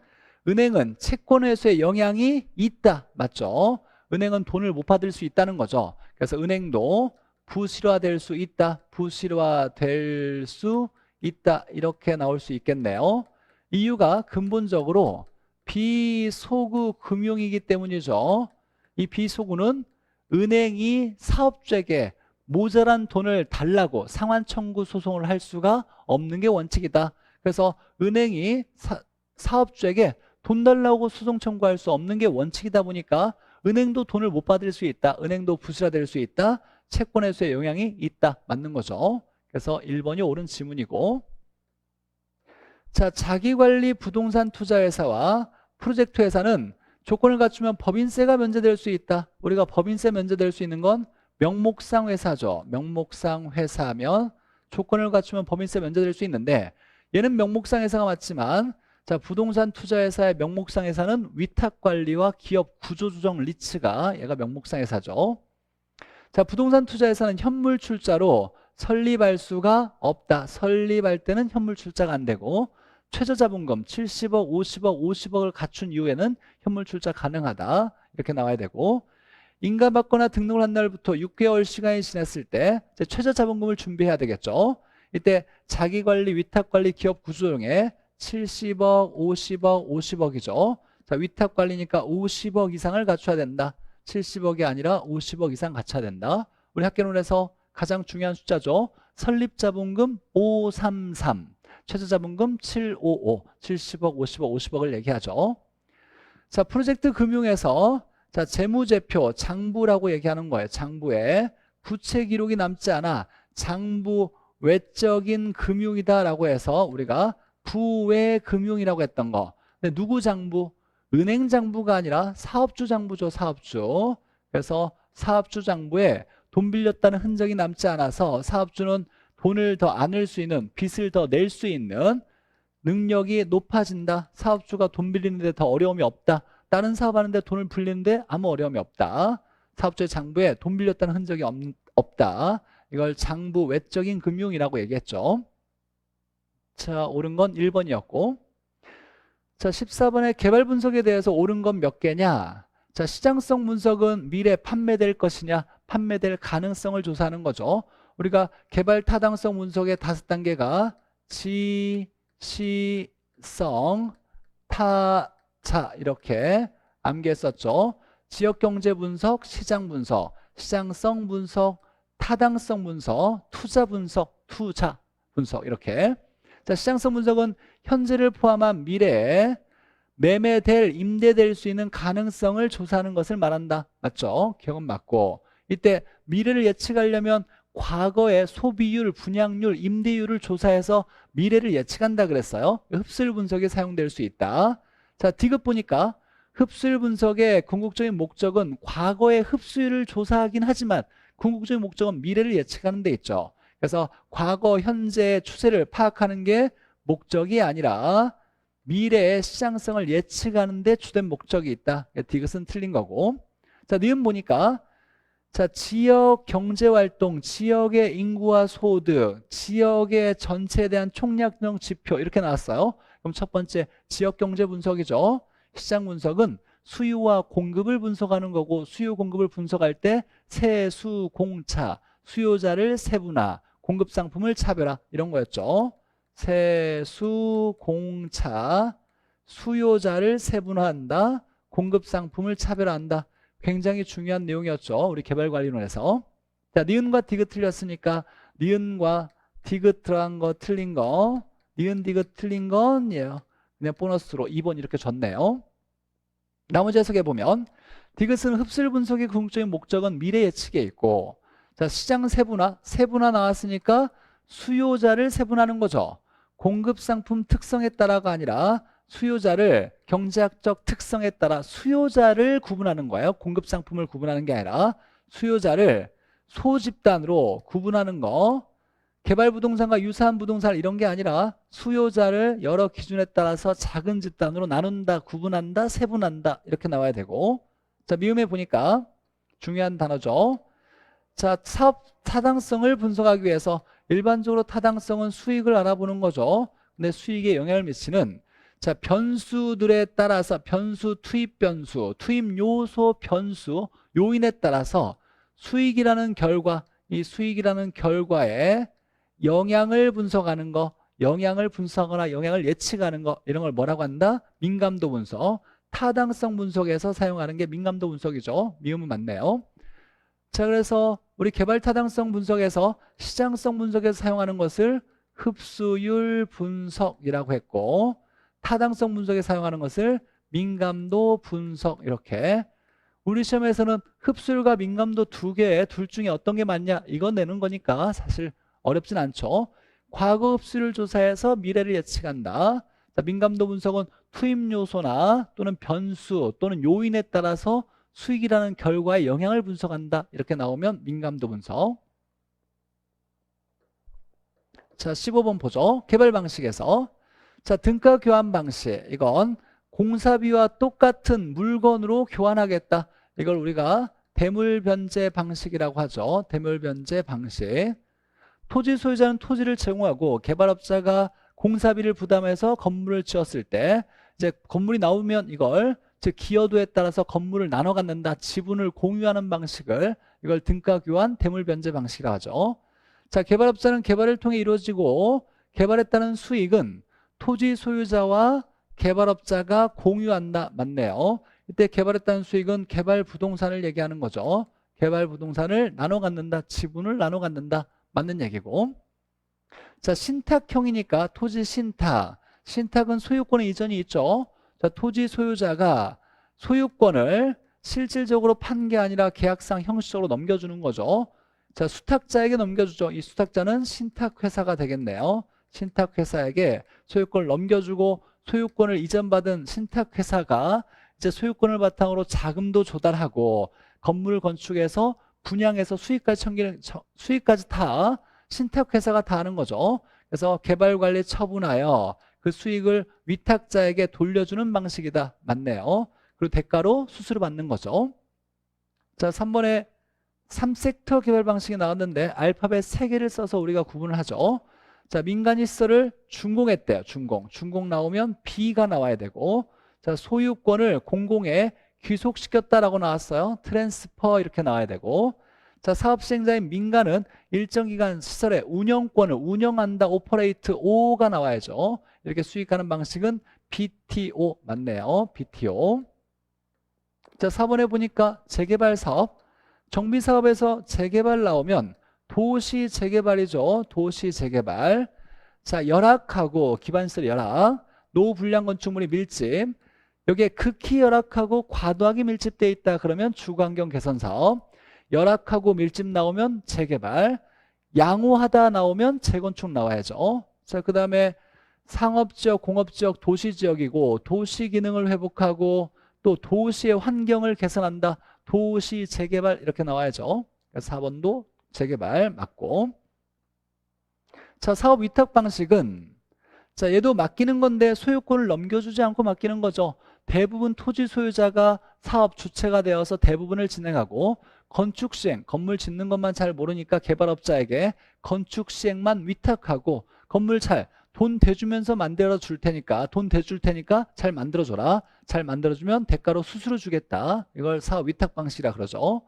은행은 채권 회수에 영향이 있다. 맞죠? 은행은 돈을 못 받을 수 있다는 거죠. 그래서 은행도 부실화될 수 있다. 부실화될 수 있다. 이렇게 나올 수 있겠네요. 이유가 근본적으로 비소구 금융이기 때문이죠. 이 비소구는 은행이 사업주에게 모자란 돈을 달라고 상환 청구 소송을 할 수가 없는 게 원칙이다. 그래서 은행이 사업주에게 돈 달라고 소송 청구할 수 없는 게 원칙이다 보니까 은행도 돈을 못 받을 수 있다. 은행도 부실화될 수 있다. 채권 회수에 영향이 있다. 맞는 거죠. 그래서 1번이 옳은 지문이고. 자, 자기관리 부동산 투자회사와 프로젝트 회사는 조건을 갖추면 법인세가 면제될 수 있다. 우리가 법인세 면제될 수 있는 건 명목상 회사죠. 명목상 회사면 조건을 갖추면 법인세 면제될 수 있는데, 얘는 명목상 회사가 맞지만, 자, 부동산 투자회사의 명목상 회사는 위탁관리와 기업 구조조정 리츠가 얘가 명목상 회사죠. 자, 부동산 투자회사는 현물 출자로 설립할 수가 없다. 설립할 때는 현물 출자가 안 되고, 최저자본금 70억, 50억, 50억을 갖춘 이후에는 현물 출자 가능하다. 이렇게 나와야 되고, 인가받거나 등록을 한 날부터 6개월 시간이 지났을 때 이제 최저자본금을 준비해야 되겠죠. 이때 자기관리, 위탁관리, 기업 구조조정에 70억, 50억, 50억이죠. 자, 위탁관리니까 50억 이상을 갖춰야 된다. 70억이 아니라 50억 이상 갖춰야 된다. 우리 학개론에서 가장 중요한 숫자죠. 설립자본금 533, 최저자본금 755, 70억, 50억, 50억을 얘기하죠. 자, 프로젝트 금융에서 자, 재무제표, 장부라고 얘기하는 거예요. 장부에 부채 기록이 남지 않아 장부 외적인 금융이다라고 해서 우리가 부외 금융이라고 했던 거. 근데 누구 장부? 은행 장부가 아니라 사업주 장부죠. 사업주. 그래서 사업주 장부에 돈 빌렸다는 흔적이 남지 않아서 사업주는 돈을 더 안 낼 수 있는, 빚을 더 낼 수 있는 능력이 높아진다. 사업주가 돈 빌리는데 더 어려움이 없다. 다른 사업하는데 돈을 빌리는데 아무 어려움이 없다. 사업주의 장부에 돈 빌렸다는 흔적이 없다. 이걸 장부 외적인 금융이라고 얘기했죠. 자, 옳은 건 1번이었고, 자, 14번의 개발 분석에 대해서 옳은 건 몇 개냐? 자, 시장성 분석은 미래 판매될 것이냐, 판매될 가능성을 조사하는 거죠. 우리가 개발 타당성 분석의 5단계가 지, 시, 성, 타, 자, 이렇게 암기했었죠. 지역경제 분석, 시장 분석, 시장성 분석, 타당성 분석, 투자 분석, 투자 분석 이렇게. 자, 시장성 분석은 현재를 포함한 미래에 매매될, 임대될 수 있는 가능성을 조사하는 것을 말한다. 맞죠? 기억은 맞고. 이때 미래를 예측하려면 과거의 소비율, 분양률, 임대율을 조사해서 미래를 예측한다 그랬어요. 흡수율 분석에 사용될 수 있다. 자, 디귿 보니까 흡수율 분석의 궁극적인 목적은 과거의 흡수율을 조사하긴 하지만 궁극적인 목적은 미래를 예측하는 데 있죠. 그래서 과거, 현재의 추세를 파악하는 게 목적이 아니라 미래의 시장성을 예측하는 데 주된 목적이 있다. 디귿은 틀린 거고. 자, 니은 보니까 자, 지역 경제활동, 지역의 인구와 소득, 지역의 전체에 대한 총량적 지표 이렇게 나왔어요. 그럼 첫 번째 지역 경제 분석이죠. 시장 분석은 수요와 공급을 분석하는 거고, 수요 공급을 분석할 때 세수 공차, 수요자를 세분화, 공급 상품을 차별화 이런 거였죠. 세수 공차, 수요자를 세분화한다, 공급 상품을 차별화한다. 굉장히 중요한 내용이었죠. 우리 개발관리론에서. 자, 니은과 디귿 틀렸으니까 니은과 디귿 들어간 거 틀린 거, 니은 디귿 틀린 건 예, 그냥 보너스로 2번 이렇게 줬네요. 나머지 해석해 보면 디귿은 흡수율 분석의 궁극적인 목적은 미래 예측에 있고, 자, 시장 세분화 나왔으니까 수요자를 세분화하는 거죠. 공급 상품 특성에 따라가 아니라 수요자를 경제학적 특성에 따라 수요자를 구분하는 거예요. 공급 상품을 구분하는 게 아니라 수요자를 소집단으로 구분하는 거. 개발 부동산과 유사한 부동산 이런 게 아니라 수요자를 여러 기준에 따라서 작은 집단으로 나눈다, 구분한다, 세분한다 이렇게 나와야 되고. 자, 미음에 보니까 중요한 단어죠. 자, 사업 타당성을 분석하기 위해서 일반적으로 타당성은 수익을 알아보는 거죠. 근데 수익에 영향을 미치는 자, 변수들에 따라서 변수, 투입 변수, 투입 요소 변수, 요인에 따라서 수익이라는 결과, 이 수익이라는 결과에 영향을 분석하는 거, 영향을 분석하거나 영향을 예측하는 거, 이런 걸 뭐라고 한다? 민감도 분석. 타당성 분석에서 사용하는 게 민감도 분석이죠. 미음은 맞네요. 자, 그래서 우리 개발 타당성 분석에서 시장성 분석에서 사용하는 것을 흡수율 분석이라고 했고, 타당성 분석에 사용하는 것을 민감도 분석 이렇게. 우리 시험에서는 흡수율과 민감도 두 개, 둘 중에 어떤 게 맞냐 이거 내는 거니까 사실 어렵진 않죠. 과거 흡수율 조사해서 미래를 예측한다. 자, 민감도 분석은 투입 요소나 또는 변수 또는 요인에 따라서 수익이라는 결과에 영향을 분석한다. 이렇게 나오면 민감도 분석. 자, 15번 보죠. 개발 방식에서 자, 등가 교환 방식. 이건 공사비와 똑같은 물건으로 교환하겠다. 이걸 우리가 대물 변제 방식이라고 하죠. 대물 변제 방식. 토지 소유자는 토지를 제공하고 개발업자가 공사비를 부담해서 건물을 지었을 때 이제 건물이 나오면 이걸 즉 기여도에 따라서 건물을 나눠 갖는다. 지분을 공유하는 방식을 이걸 등가 교환 대물 변제 방식이라고 하죠. 자, 개발업자는 개발을 통해 이루어지고 개발에 따른 수익은 토지 소유자와 개발업자가 공유한다. 맞네요. 이때 개발에 따른 수익은 개발 부동산을 얘기하는 거죠. 개발 부동산을 나눠 갖는다. 지분을 나눠 갖는다. 맞는 얘기고. 자, 신탁형이니까 토지 신탁. 신탁은 소유권의 이전이 있죠. 자, 토지 소유자가 소유권을 실질적으로 판 게 아니라 계약상 형식적으로 넘겨주는 거죠. 자, 수탁자에게 넘겨주죠. 이 수탁자는 신탁회사가 되겠네요. 신탁회사에게 소유권을 넘겨주고 소유권을 이전받은 신탁회사가 이제 소유권을 바탕으로 자금도 조달하고 건물 건축에서 분양해서 수익까지 다 신탁회사가 다 하는 거죠. 그래서 개발관리 처분하여 그 수익을 위탁자에게 돌려주는 방식이다. 맞네요. 그리고 대가로 수수료 받는 거죠. 자, 3번에 3섹터 개발 방식이 나왔는데 알파벳 3개를 써서 우리가 구분을 하죠. 자, 민간시설을 준공했대요. 준공 나오면 B가 나와야 되고, 자, 소유권을 공공에 귀속시켰다라고 나왔어요. 트랜스퍼 이렇게 나와야 되고, 자, 사업 시행자인 민간은 일정 기간 시설의 운영권을 운영한다. 오퍼레이트 O가 나와야죠. 이렇게 수익하는 방식은 BTO 맞네요. BTO. 자, 4번에 보니까 재개발 사업, 정비 사업에서 재개발 나오면 도시 재개발이죠. 도시 재개발. 자, 열악하고 기반시설 열악, 노불량 건축물이 밀집. 여기에 극히 열악하고 과도하게 밀집되어 있다. 그러면 주거환경 개선 사업. 열악하고 밀집 나오면 재개발. 양호하다 나오면 재건축 나와야죠. 자, 그 다음에 상업지역, 공업지역, 도시지역이고 도시 기능을 회복하고 또 도시의 환경을 개선한다. 도시 재개발 이렇게 나와야죠. 그래서 4번도 재개발 맞고. 자, 사업 위탁 방식은 자, 얘도 맡기는 건데 소유권을 넘겨주지 않고 맡기는 거죠. 대부분 토지 소유자가 사업 주체가 되어서 대부분을 진행하고 건축 시행, 건물 짓는 것만 잘 모르니까 개발업자에게 건축 시행만 위탁하고 건물 돈 대주면서 만들어 줄 테니까 돈 대줄 테니까 잘 만들어줘라. 잘 만들어주면 대가로 수수료 주겠다. 이걸 사업 위탁 방식이라 그러죠.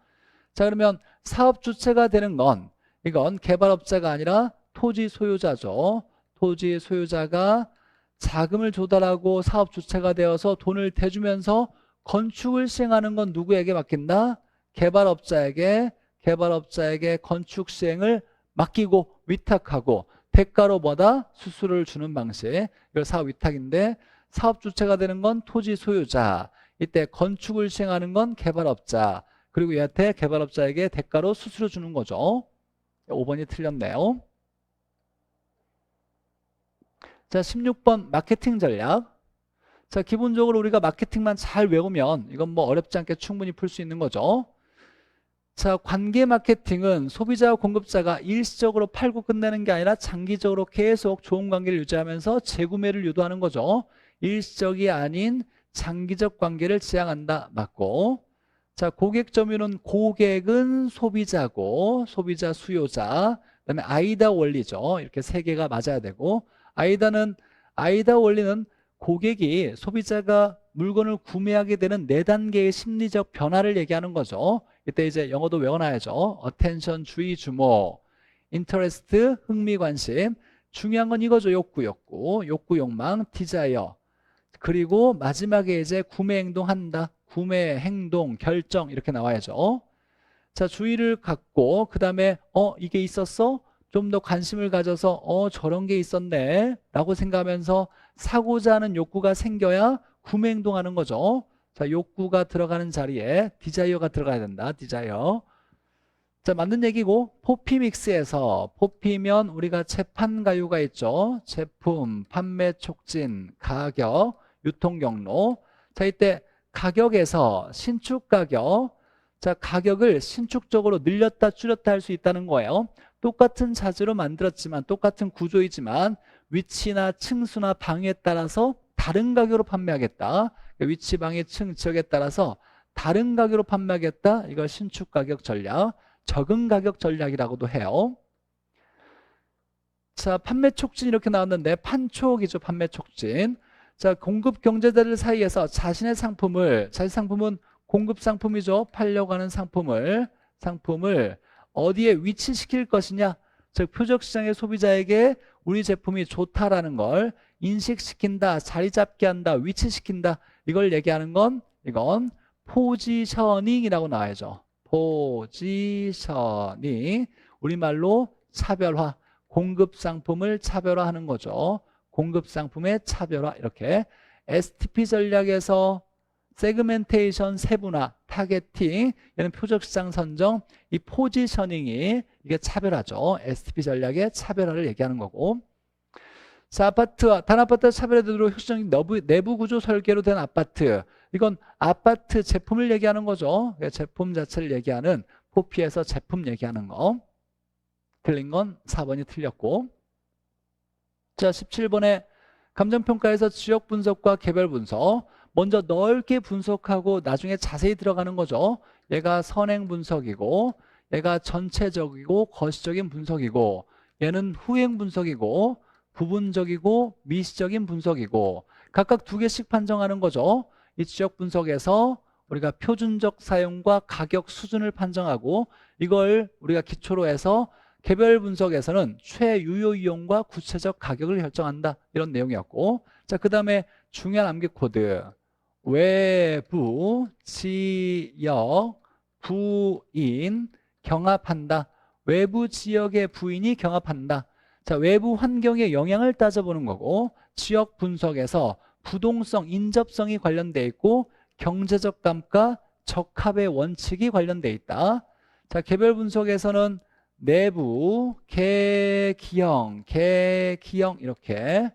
자, 그러면 사업 주체가 되는 건 이건 개발업자가 아니라 토지 소유자죠. 토지 소유자가 자금을 조달하고 사업 주체가 되어서 돈을 대주면서 건축을 시행하는 건 누구에게 맡긴다? 개발업자에게 건축 시행을 맡기고 위탁하고 대가로 뭐다? 수수료를 주는 방식. 이걸 사업 위탁인데 사업 주체가 되는 건 토지 소유자. 이때 건축을 시행하는 건 개발업자. 그리고 얘한테 개발업자에게 대가로 수수료 주는 거죠. 5번이 틀렸네요. 자, 16번 마케팅 전략. 자, 기본적으로 우리가 마케팅만 잘 외우면 이건 뭐 어렵지 않게 충분히 풀 수 있는 거죠. 자, 관계 마케팅은 소비자와 공급자가 일시적으로 팔고 끝내는 게 아니라 장기적으로 계속 좋은 관계를 유지하면서 재구매를 유도하는 거죠. 일시적이 아닌 장기적 관계를 지향한다. 맞고. 자, 고객 점유는 고객은 소비자고 소비자 수요자. 그다음에 아이다 원리죠. 이렇게 3개가 맞아야 되고 아이다 원리는 고객이 소비자가 물건을 구매하게 되는 4단계의 심리적 변화를 얘기하는 거죠. 이때 이제 영어도 외워놔야죠. attention, 주의, 주목, interest, 흥미, 관심. 중요한 건 이거죠. 욕구, 욕망, desire. 그리고 마지막에 이제 구매 행동한다. 구매 행동, 결정 이렇게 나와야죠. 자, 주의를 갖고 그 다음에 이게 있었어? 좀 더 관심을 가져서 저런 게 있었네 라고 생각하면서 사고자 하는 욕구가 생겨야 구매 행동하는 거죠. 자, 욕구가 들어가는 자리에 디자이어가 들어가야 된다. 디자이어. 자, 맞는 얘기고 포피 믹스에서 포피면 우리가 재판 가요가 있죠. 제품, 판매 촉진, 가격, 유통 경로. 자, 이때 가격에서 신축 가격. 자, 가격을 신축적으로 늘렸다 줄였다 할 수 있다는 거예요. 똑같은 자재로 만들었지만 똑같은 구조이지만 위치나 층수나 방에 따라서 다른 가격으로 판매하겠다. 위치, 방해, 층, 지역에 따라서 다른 가격으로 판매하겠다. 이걸 신축 가격 전략, 적응 가격 전략이라고도 해요. 자, 판매 촉진 이렇게 나왔는데 판촉이죠. 판매 촉진. 자, 공급 경제자들 사이에서 자신 상품은 공급 상품이죠. 팔려고 하는 상품을 어디에 위치시킬 것이냐. 즉 표적 시장의 소비자에게 우리 제품이 좋다라는 걸 인식시킨다, 자리 잡게 한다, 위치시킨다. 이걸 얘기하는 건 이건 포지셔닝이라고 나와야죠. 포지셔닝. 우리말로 차별화. 공급 상품을 차별화하는 거죠. 공급 상품의 차별화. 이렇게 STP 전략에서 세그멘테이션 세분화, 타겟팅, 얘는 표적 시장 선정, 이 포지셔닝이 이게 차별화죠. STP 전략의 차별화를 얘기하는 거고. 자, 단아파트 차별화되도록 혁신적인 내부 구조 설계로 된 아파트. 이건 아파트 제품을 얘기하는 거죠. 제품 자체를 얘기하는 포피에서 제품 얘기하는 거. 틀린 건 4번이 틀렸고. 자, 17번에 감정평가에서 지역 분석과 개별 분석. 먼저 넓게 분석하고 나중에 자세히 들어가는 거죠. 얘가 선행 분석이고, 얘가 전체적이고 거시적인 분석이고, 얘는 후행 분석이고, 부분적이고 미시적인 분석이고, 각각 2개씩 판정하는 거죠. 이 지역 분석에서 우리가 표준적 사용과 가격 수준을 판정하고, 이걸 우리가 기초로 해서 개별 분석에서는 최유효 이용과 구체적 가격을 결정한다. 이런 내용이었고, 자, 그 다음에 중요한 암기 코드. 외부, 지역, 부인, 경합한다. 외부 지역의 부인이 경합한다. 자, 외부 환경의 영향을 따져보는 거고, 지역 분석에서 부동성, 인접성이 관련돼 있고, 경제적 감가, 적합의 원칙이 관련돼 있다. 자, 개별 분석에서는 내부, 개기형 이렇게.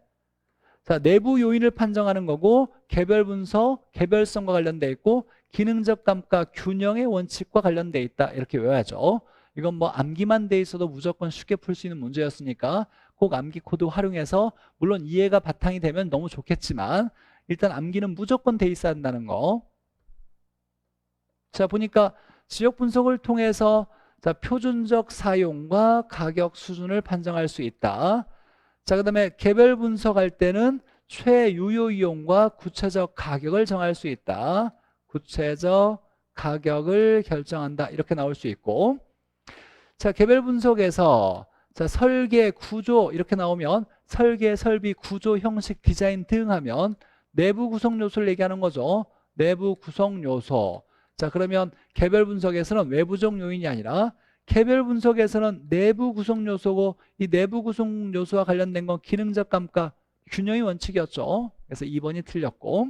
자, 내부 요인을 판정하는 거고, 개별 분석, 개별성과 관련돼 있고, 기능적 감가, 균형의 원칙과 관련돼 있다. 이렇게 외워야죠. 이건 뭐 암기만 돼 있어도 무조건 쉽게 풀 수 있는 문제였으니까 꼭 암기 코드 활용해서, 물론 이해가 바탕이 되면 너무 좋겠지만 일단 암기는 무조건 돼 있어야 한다는 거. 자, 보니까 지역 분석을 통해서 자, 표준적 사용과 가격 수준을 판정할 수 있다. 자, 그 다음에 개별 분석할 때는 최유효 이용과 구체적 가격을 정할 수 있다. 구체적 가격을 결정한다. 이렇게 나올 수 있고, 자, 개별 분석에서 자, 설계, 구조 이렇게 나오면 설계, 설비, 구조, 형식, 디자인 등 하면 내부 구성 요소를 얘기하는 거죠. 내부 구성 요소. 자, 그러면 개별 분석에서는 외부적 요인이 아니라 개별 분석에서는 내부 구성 요소고, 이 내부 구성 요소와 관련된 건 기능적 감가, 균형의 원칙이었죠. 그래서 2번이 틀렸고.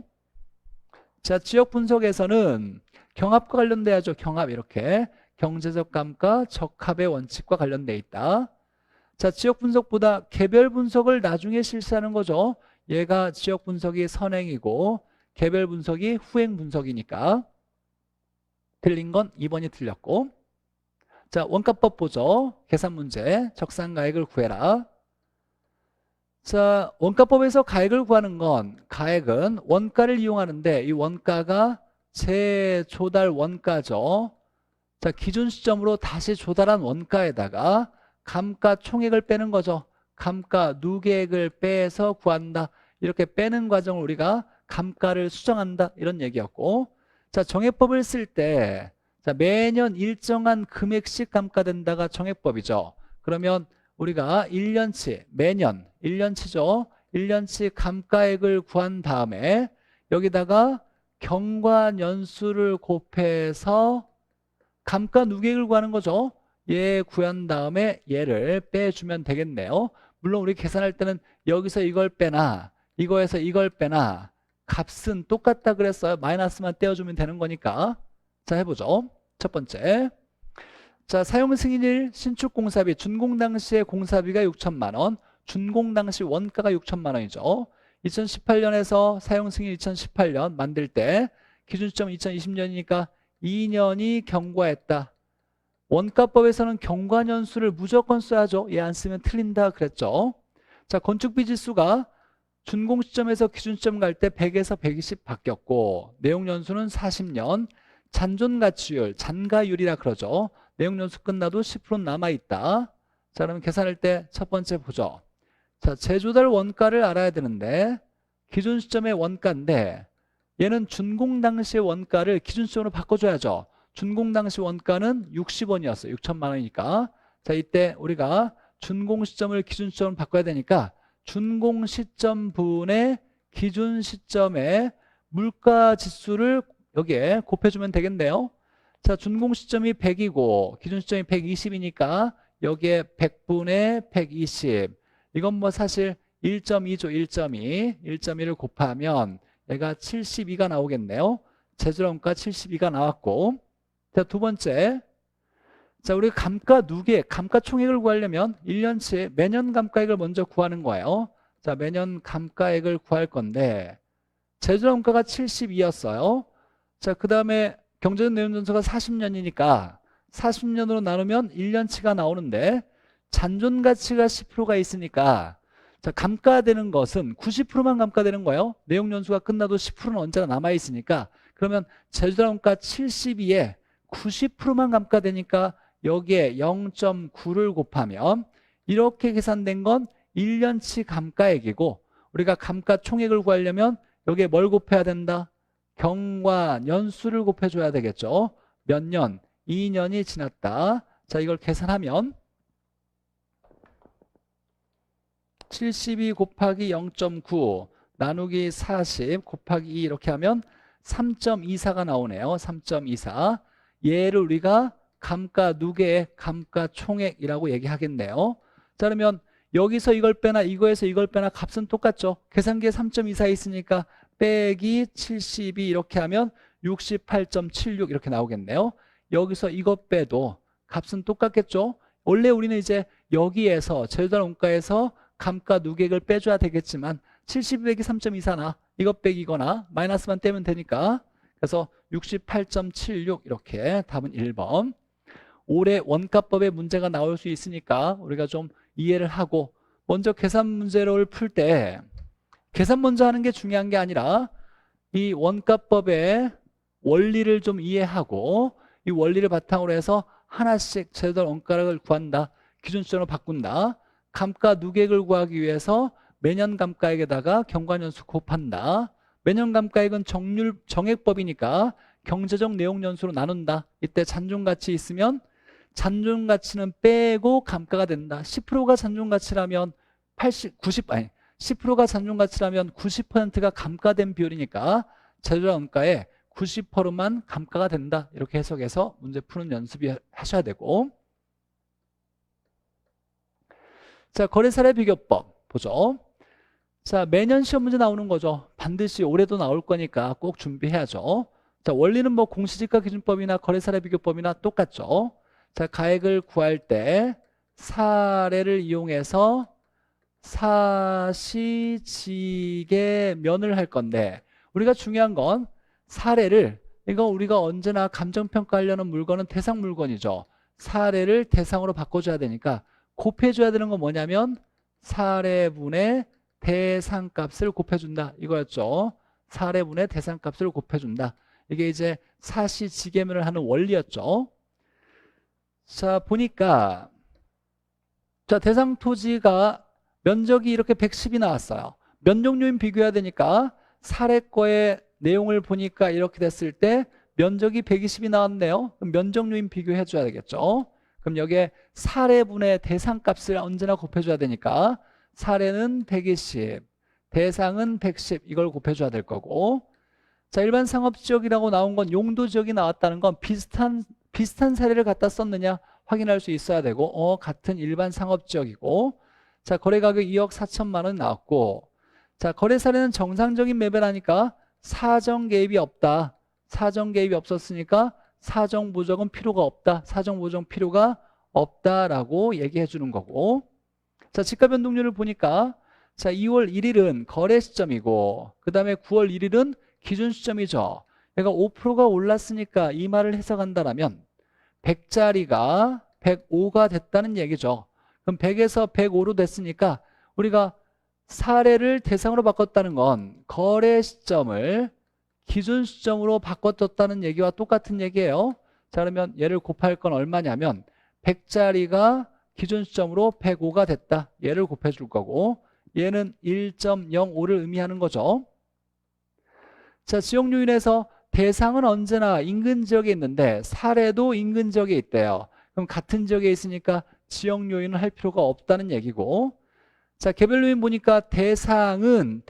자, 지역 분석에서는 경합과 관련돼야죠. 경합 이렇게. 경제적 감가, 적합의 원칙과 관련돼 있다. 자, 지역 분석보다 개별 분석을 나중에 실시하는 거죠. 얘가 지역 분석이 선행이고 개별 분석이 후행 분석이니까. 틀린 건 2번이 틀렸고. 자, 원가법 보죠. 계산 문제. 적산가액을 구해라. 자, 원가법에서 가액을 구하는 건, 가액은 원가를 이용하는데 이 원가가 재조달 원가죠. 자, 기준 시점으로 다시 조달한 원가에다가 감가 총액을 빼는 거죠. 감가 누계액을 빼서 구한다. 이렇게 빼는 과정을 우리가 감가를 수정한다. 이런 얘기였고, 자, 정액법을 쓸 때 자, 매년 일정한 금액씩 감가된다가 정액법이죠. 그러면 우리가 1년치, 매년 1년치죠. 1년치 감가액을 구한 다음에 여기다가 경과년수를 곱해서 감가 누계액을 구하는 거죠. 얘 구한 다음에 얘를 빼주면 되겠네요. 물론 우리 계산할 때는 여기서 이걸 빼나 이거에서 이걸 빼나 값은 똑같다 그랬어요. 마이너스만 떼어주면 되는 거니까. 자, 해보죠. 첫 번째. 자, 사용 승인일 신축 공사비, 준공 당시의 공사비가 6천만 원, 준공 당시 원가가 6천만 원이죠. 2018년에서 사용 승인 2018년 만들 때 기준 시점 2020년이니까 2년이 경과했다. 원가법에서는 경과년수를 무조건 써야죠. 얘 안 쓰면 틀린다 그랬죠. 자, 건축비 지수가 준공 시점에서 기준 시점 갈 때 100에서 120 바뀌었고, 내용 연수는 40년, 잔존 가치율, 잔가율이라 그러죠. 내용 연수 끝나도 10% 남아 있다. 자, 그러면 계산할 때 첫 번째 보죠. 자, 제조달 원가를 알아야 되는데 기준 시점의 원가인데 얘는 준공 당시의 원가를 기준 시점으로 바꿔줘야죠. 준공 당시 원가는 60원이었어요. 6천만 원이니까. 자, 이때 우리가 준공 시점을 기준 시점으로 바꿔야 되니까 준공 시점 분의 기준 시점의 물가 지수를 여기에 곱해주면 되겠네요. 자, 준공 시점이 100이고 기준 시점이 120이니까 여기에 100분의 120. 이건 뭐 사실 1.2죠. 1.2. 1.2를 곱하면 얘가 72가 나오겠네요. 제조원가 72가 나왔고. 자, 두 번째. 자, 우리가 감가총액을 구하려면 1년치 매년 감가액을 먼저 구하는 거예요. 자, 매년 감가액을 구할 건데 제조원가가 72였어요. 자, 그 다음에 경제적 내용전서가 40년이니까 40년으로 나누면 1년치가 나오는데 잔존가치가 10%가 있으니까 자, 감가되는 것은 90%만 감가되는 거예요. 내용연수가 끝나도 10%는 언제나 남아있으니까 그러면 제조원가 72에 90%만 감가되니까 여기에 0.9를 곱하면 이렇게 계산된 건 1년치 감가액이고 우리가 감가총액을 구하려면 여기에 뭘 곱해야 된다? 경과년수를 곱해줘야 되겠죠. 몇 년? 2년이 지났다. 자, 이걸 계산하면 72 곱하기 0.9 나누기 40 곱하기 2 이렇게 하면 3.24가 나오네요. 3.24. 얘를 우리가 감가누계의 감가총액이라고 얘기하겠네요. 자, 그러면 여기서 이걸 빼나 이거에서 이걸 빼나 값은 똑같죠. 계산기에 3.24 있으니까 빼기 72 이렇게 하면 68.76 이렇게 나오겠네요. 여기서 이거 빼도 값은 똑같겠죠. 원래 우리는 이제 여기에서 제조달 원가에서 감가누계액을 빼줘야 되겠지만 72 빼기 3.24나 이것 빼기거나 마이너스만 떼면 되니까 그래서 68.76 이렇게 답은 1번. 올해 원가법에 문제가 나올 수 있으니까 우리가 좀 이해를 하고 먼저 계산 문제를 풀 때 계산 먼저 하는 게 중요한 게 아니라 이 원가법의 원리를 좀 이해하고 이 원리를 바탕으로 해서 하나씩 제조달 원가를 구한다. 기준점으로 바꾼다. 감가누계액을 구하기 위해서 매년 감가액에다가 경과년수 곱한다. 매년 감가액은 정액법이니까 경제적 내용연수로 나눈다. 이때 잔존가치 있으면 잔존가치는 빼고 감가가 된다. 10%가 잔존가치라면 10%가 잔존가치라면 90%가 감가된 비율이니까 제조달 원가의 90%만 감가가 된다. 이렇게 해석해서 문제 푸는 연습이 하셔야 되고. 자, 거래사례 비교법 보죠. 자, 매년 시험 문제 나오는 거죠. 반드시 올해도 나올 거니까 꼭 준비해야죠. 자, 원리는 뭐 공시지가 기준법이나 거래사례 비교법이나 똑같죠. 자, 가액을 구할 때 사례를 이용해서 사시지계면을 할 건데 우리가 중요한 건 사례를 이거 우리가 언제나 감정평가하려는 물건은 대상 물건이죠. 사례를 대상으로 바꿔줘야 되니까 곱해줘야 되는 건 뭐냐면 사례분의 대상값을 곱해준다 이거였죠. 사례분의 대상값을 곱해준다. 이게 이제 사시지계면을 하는 원리였죠. 자, 보니까 자, 대상 토지가 면적이 이렇게 110이 나왔어요. 면적요인 비교해야 되니까 사례 거의 내용을 보니까 이렇게 됐을 때 면적이 120이 나왔네요. 그럼 면적요인 비교해 줘야 되겠죠. 그럼 여기에 사례분의 대상값을 언제나 곱해줘야 되니까 사례는 120, 대상은 110 이걸 곱해줘야 될 거고. 자, 일반 상업지역이라고 나온 건 용도지역이 나왔다는 건 비슷한 사례를 갖다 썼느냐 확인할 수 있어야 되고 같은 일반 상업지역이고. 자, 거래가격 2억 4천만 원 나왔고. 자, 거래 사례는 정상적인 매매라니까 사정 개입이 없다. 사정 개입이 없었으니까 사정 보정은 필요가 없다. 사정 보정 필요가 없다라고 얘기해 주는 거고. 자, 지가 변동률을 보니까 자, 2월 1일은 거래 시점이고 그 다음에 9월 1일은 기준 시점이죠. 얘가 5%가 올랐으니까 이 말을 해석한다라면 100짜리가 105가 됐다는 얘기죠. 그럼 100에서 105로 됐으니까 우리가 사례를 대상으로 바꿨다는 건 거래 시점을 기준 시점으로 바꿔뒀다는 얘기와 똑같은 얘기예요. 자, 그러면 얘를 곱할 건 얼마냐면 100짜리가 기준 시점으로 105가 됐다. 얘를 곱해줄 거고 얘는 1.05를 의미하는 거죠. 자, 지역 요인에서 대상은 언제나 인근 지역에 있는데 사례도 인근 지역에 있대요. 그럼 같은 지역에 있으니까 지역 요인을 할 필요가 없다는 얘기고, 자, 개별 요인 보니까 대상은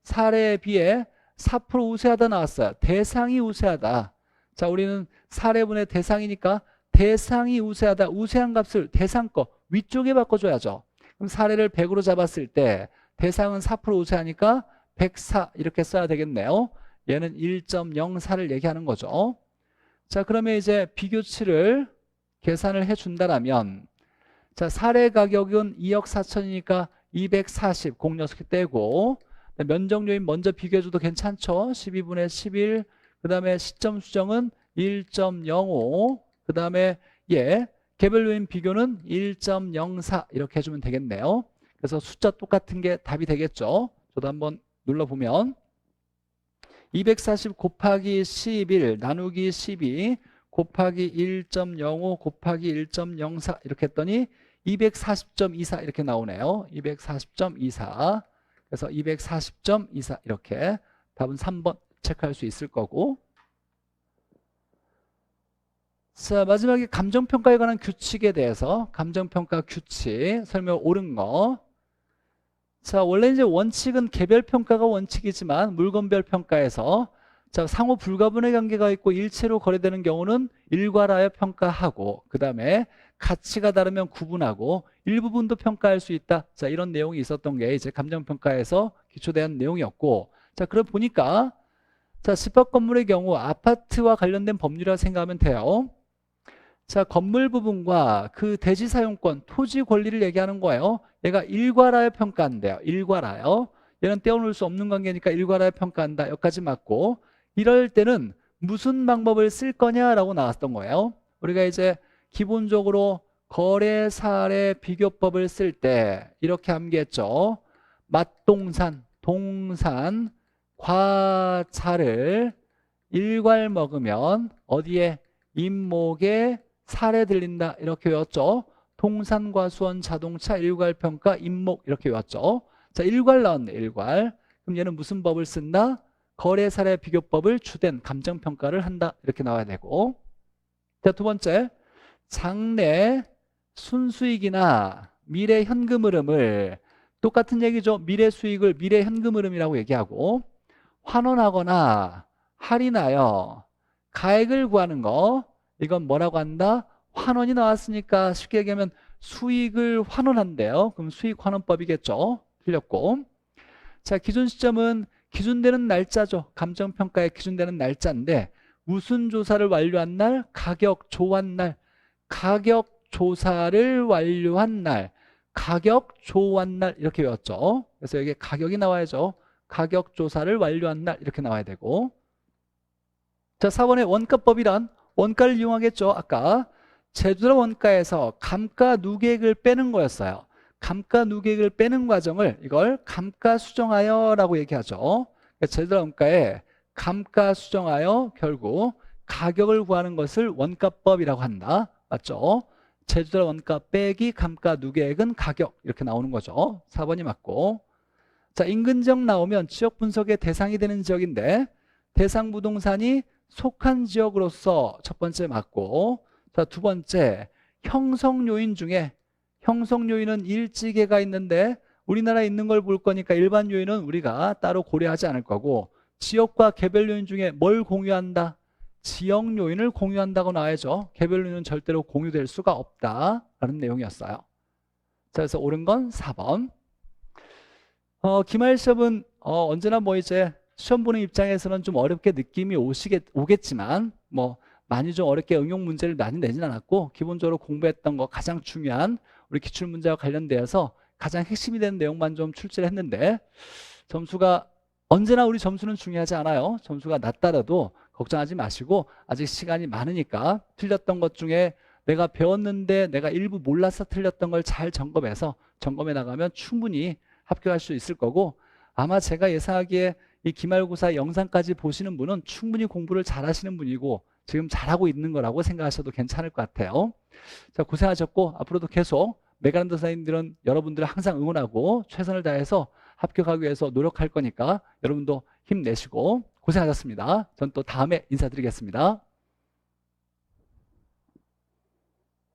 사례에 비해 4% 우세하다 나왔어요. 대상이 우세하다. 자, 우리는 사례분의 대상이니까 대상이 우세하다. 우세한 값을 대상 거 위쪽에 바꿔줘야죠. 그럼 사례를 100으로 잡았을 때 대상은 4% 우세하니까 104 이렇게 써야 되겠네요. 얘는 1.04를 얘기하는 거죠. 자, 그러면 이제 비교치를 계산을 해준다라면, 자, 사례 가격은 2억 4천이니까 240 공녀석이 떼고, 면적 요인 먼저 비교해줘도 괜찮죠. 12분의 11, 그 다음에 시점 수정은 1.05, 그 다음에 개별 요인 비교는 1.04 이렇게 해주면 되겠네요. 그래서 숫자 똑같은 게 답이 되겠죠. 저도 한번 눌러보면 240 곱하기 11 나누기 12 곱하기 1.05 곱하기 1.04 이렇게 했더니 240.24 이렇게 나오네요. 240.24. 그래서 240.24 이렇게 답은 3번 체크할 수 있을 거고. 자, 마지막에 감정평가에 관한 규칙에 대해서 감정평가 규칙 설명 옳은 거. 자, 원래 이제 원칙은 개별평가가 원칙이지만 물건별 평가에서, 자, 상호 불가분의 관계가 있고 일체로 거래되는 경우는 일괄하여 평가하고, 그 다음에 가치가 다르면 구분하고 일부분도 평가할 수 있다. 자, 이런 내용이 있었던 게 이제 감정평가에서 기초대한 내용이었고, 자, 그럼 보니까, 자, 집합 건물의 경우 아파트와 관련된 법률이라고 생각하면 돼요. 자, 건물 부분과 그 대지 사용권, 토지 권리를 얘기하는 거예요. 얘가 일괄하여 평가한대요. 일괄하여. 얘는 떼어놓을 수 없는 관계니까 일괄하여 평가한다. 여기까지 맞고, 이럴 때는 무슨 방법을 쓸 거냐라고 나왔던 거예요. 우리가 이제 기본적으로 거래 사례 비교법을 쓸 때 이렇게 암기했죠. 맞동산, 동산, 과자를 일괄 먹으면 어디에? 임목에 사례 들린다. 이렇게 외웠죠. 동산과 수원 자동차 일괄평가 임목 이렇게 외웠죠. 자, 일괄 나왔네. 일괄. 그럼 얘는 무슨 법을 쓴다? 거래 사례 비교법을 주된 감정평가를 한다. 이렇게 나와야 되고. 자, 두 번째, 장래 순수익이나 미래 현금 흐름을, 똑같은 얘기죠. 미래 수익을 미래 현금 흐름이라고 얘기하고, 환원하거나 할인하여 가액을 구하는 거, 이건 뭐라고 한다? 환원이 나왔으니까 쉽게 얘기하면 수익을 환원한대요. 그럼 수익 환원법이겠죠. 틀렸고. 자, 기준 시점은 기준되는 날짜죠. 감정평가에 기준되는 날짜인데, 무슨 조사를 완료한 날? 가격 조환 날. 가격 조사를 완료한 날. 가격 조환 날 이렇게 외웠죠. 그래서 여기 가격이 나와야죠. 가격 조사를 완료한 날 이렇게 나와야 되고. 자, 4번의 원가법이란 원가를 이용하겠죠. 아까 제조사 원가에서 감가 누계액을 빼는 거였어요. 감가 누계액을 빼는 과정을 이걸 감가 수정하여라고 얘기하죠. 제조사 원가에 감가 수정하여 결국 가격을 구하는 것을 원가법이라고 한다. 맞죠? 제조사 원가 빼기 감가 누계액은 가격 이렇게 나오는 거죠. 4번이 맞고. 자, 인근 지역 나오면 지역 분석의 대상이 되는 지역인데, 대상 부동산이 속한 지역으로서 첫 번째 맞고, 자, 두 번째, 형성 요인 중에 형성 요인은 일지계가 있는데 우리나라에 있는 걸 볼 거니까 일반 요인은 우리가 따로 고려하지 않을 거고, 지역과 개별 요인 중에 뭘 공유한다? 지역 요인을 공유한다고 나와야죠. 개별 요인은 절대로 공유될 수가 없다라는 내용이었어요. 자, 그래서 옳은 건 4번. 기말 시험은 언제나 뭐 이제 시험 보는 입장에서는 좀 어렵게 느낌이 오겠지만, 뭐 많이 좀 어렵게 응용 문제를 많이 내진 않았고, 기본적으로 공부했던 거 가장 중요한 우리 기출 문제와 관련되어서 가장 핵심이 되는 내용만 좀 출제를 했는데, 점수가 언제나 우리 점수는 중요하지 않아요. 점수가 낮더라도 걱정하지 마시고, 아직 시간이 많으니까 틀렸던 것 중에 내가 배웠는데 내가 일부 몰라서 틀렸던 걸 잘 점검해 나가면 충분히 합격할 수 있을 거고, 아마 제가 예상하기에 이 기말고사 영상까지 보시는 분은 충분히 공부를 잘 하시는 분이고 지금 잘하고 있는 거라고 생각하셔도 괜찮을 것 같아요. 자, 고생하셨고 앞으로도 계속 메가랜드 선생님들은 여러분들을 항상 응원하고 최선을 다해서 합격하기 위해서 노력할 거니까 여러분도 힘내시고 고생하셨습니다. 전 또 다음에 인사드리겠습니다.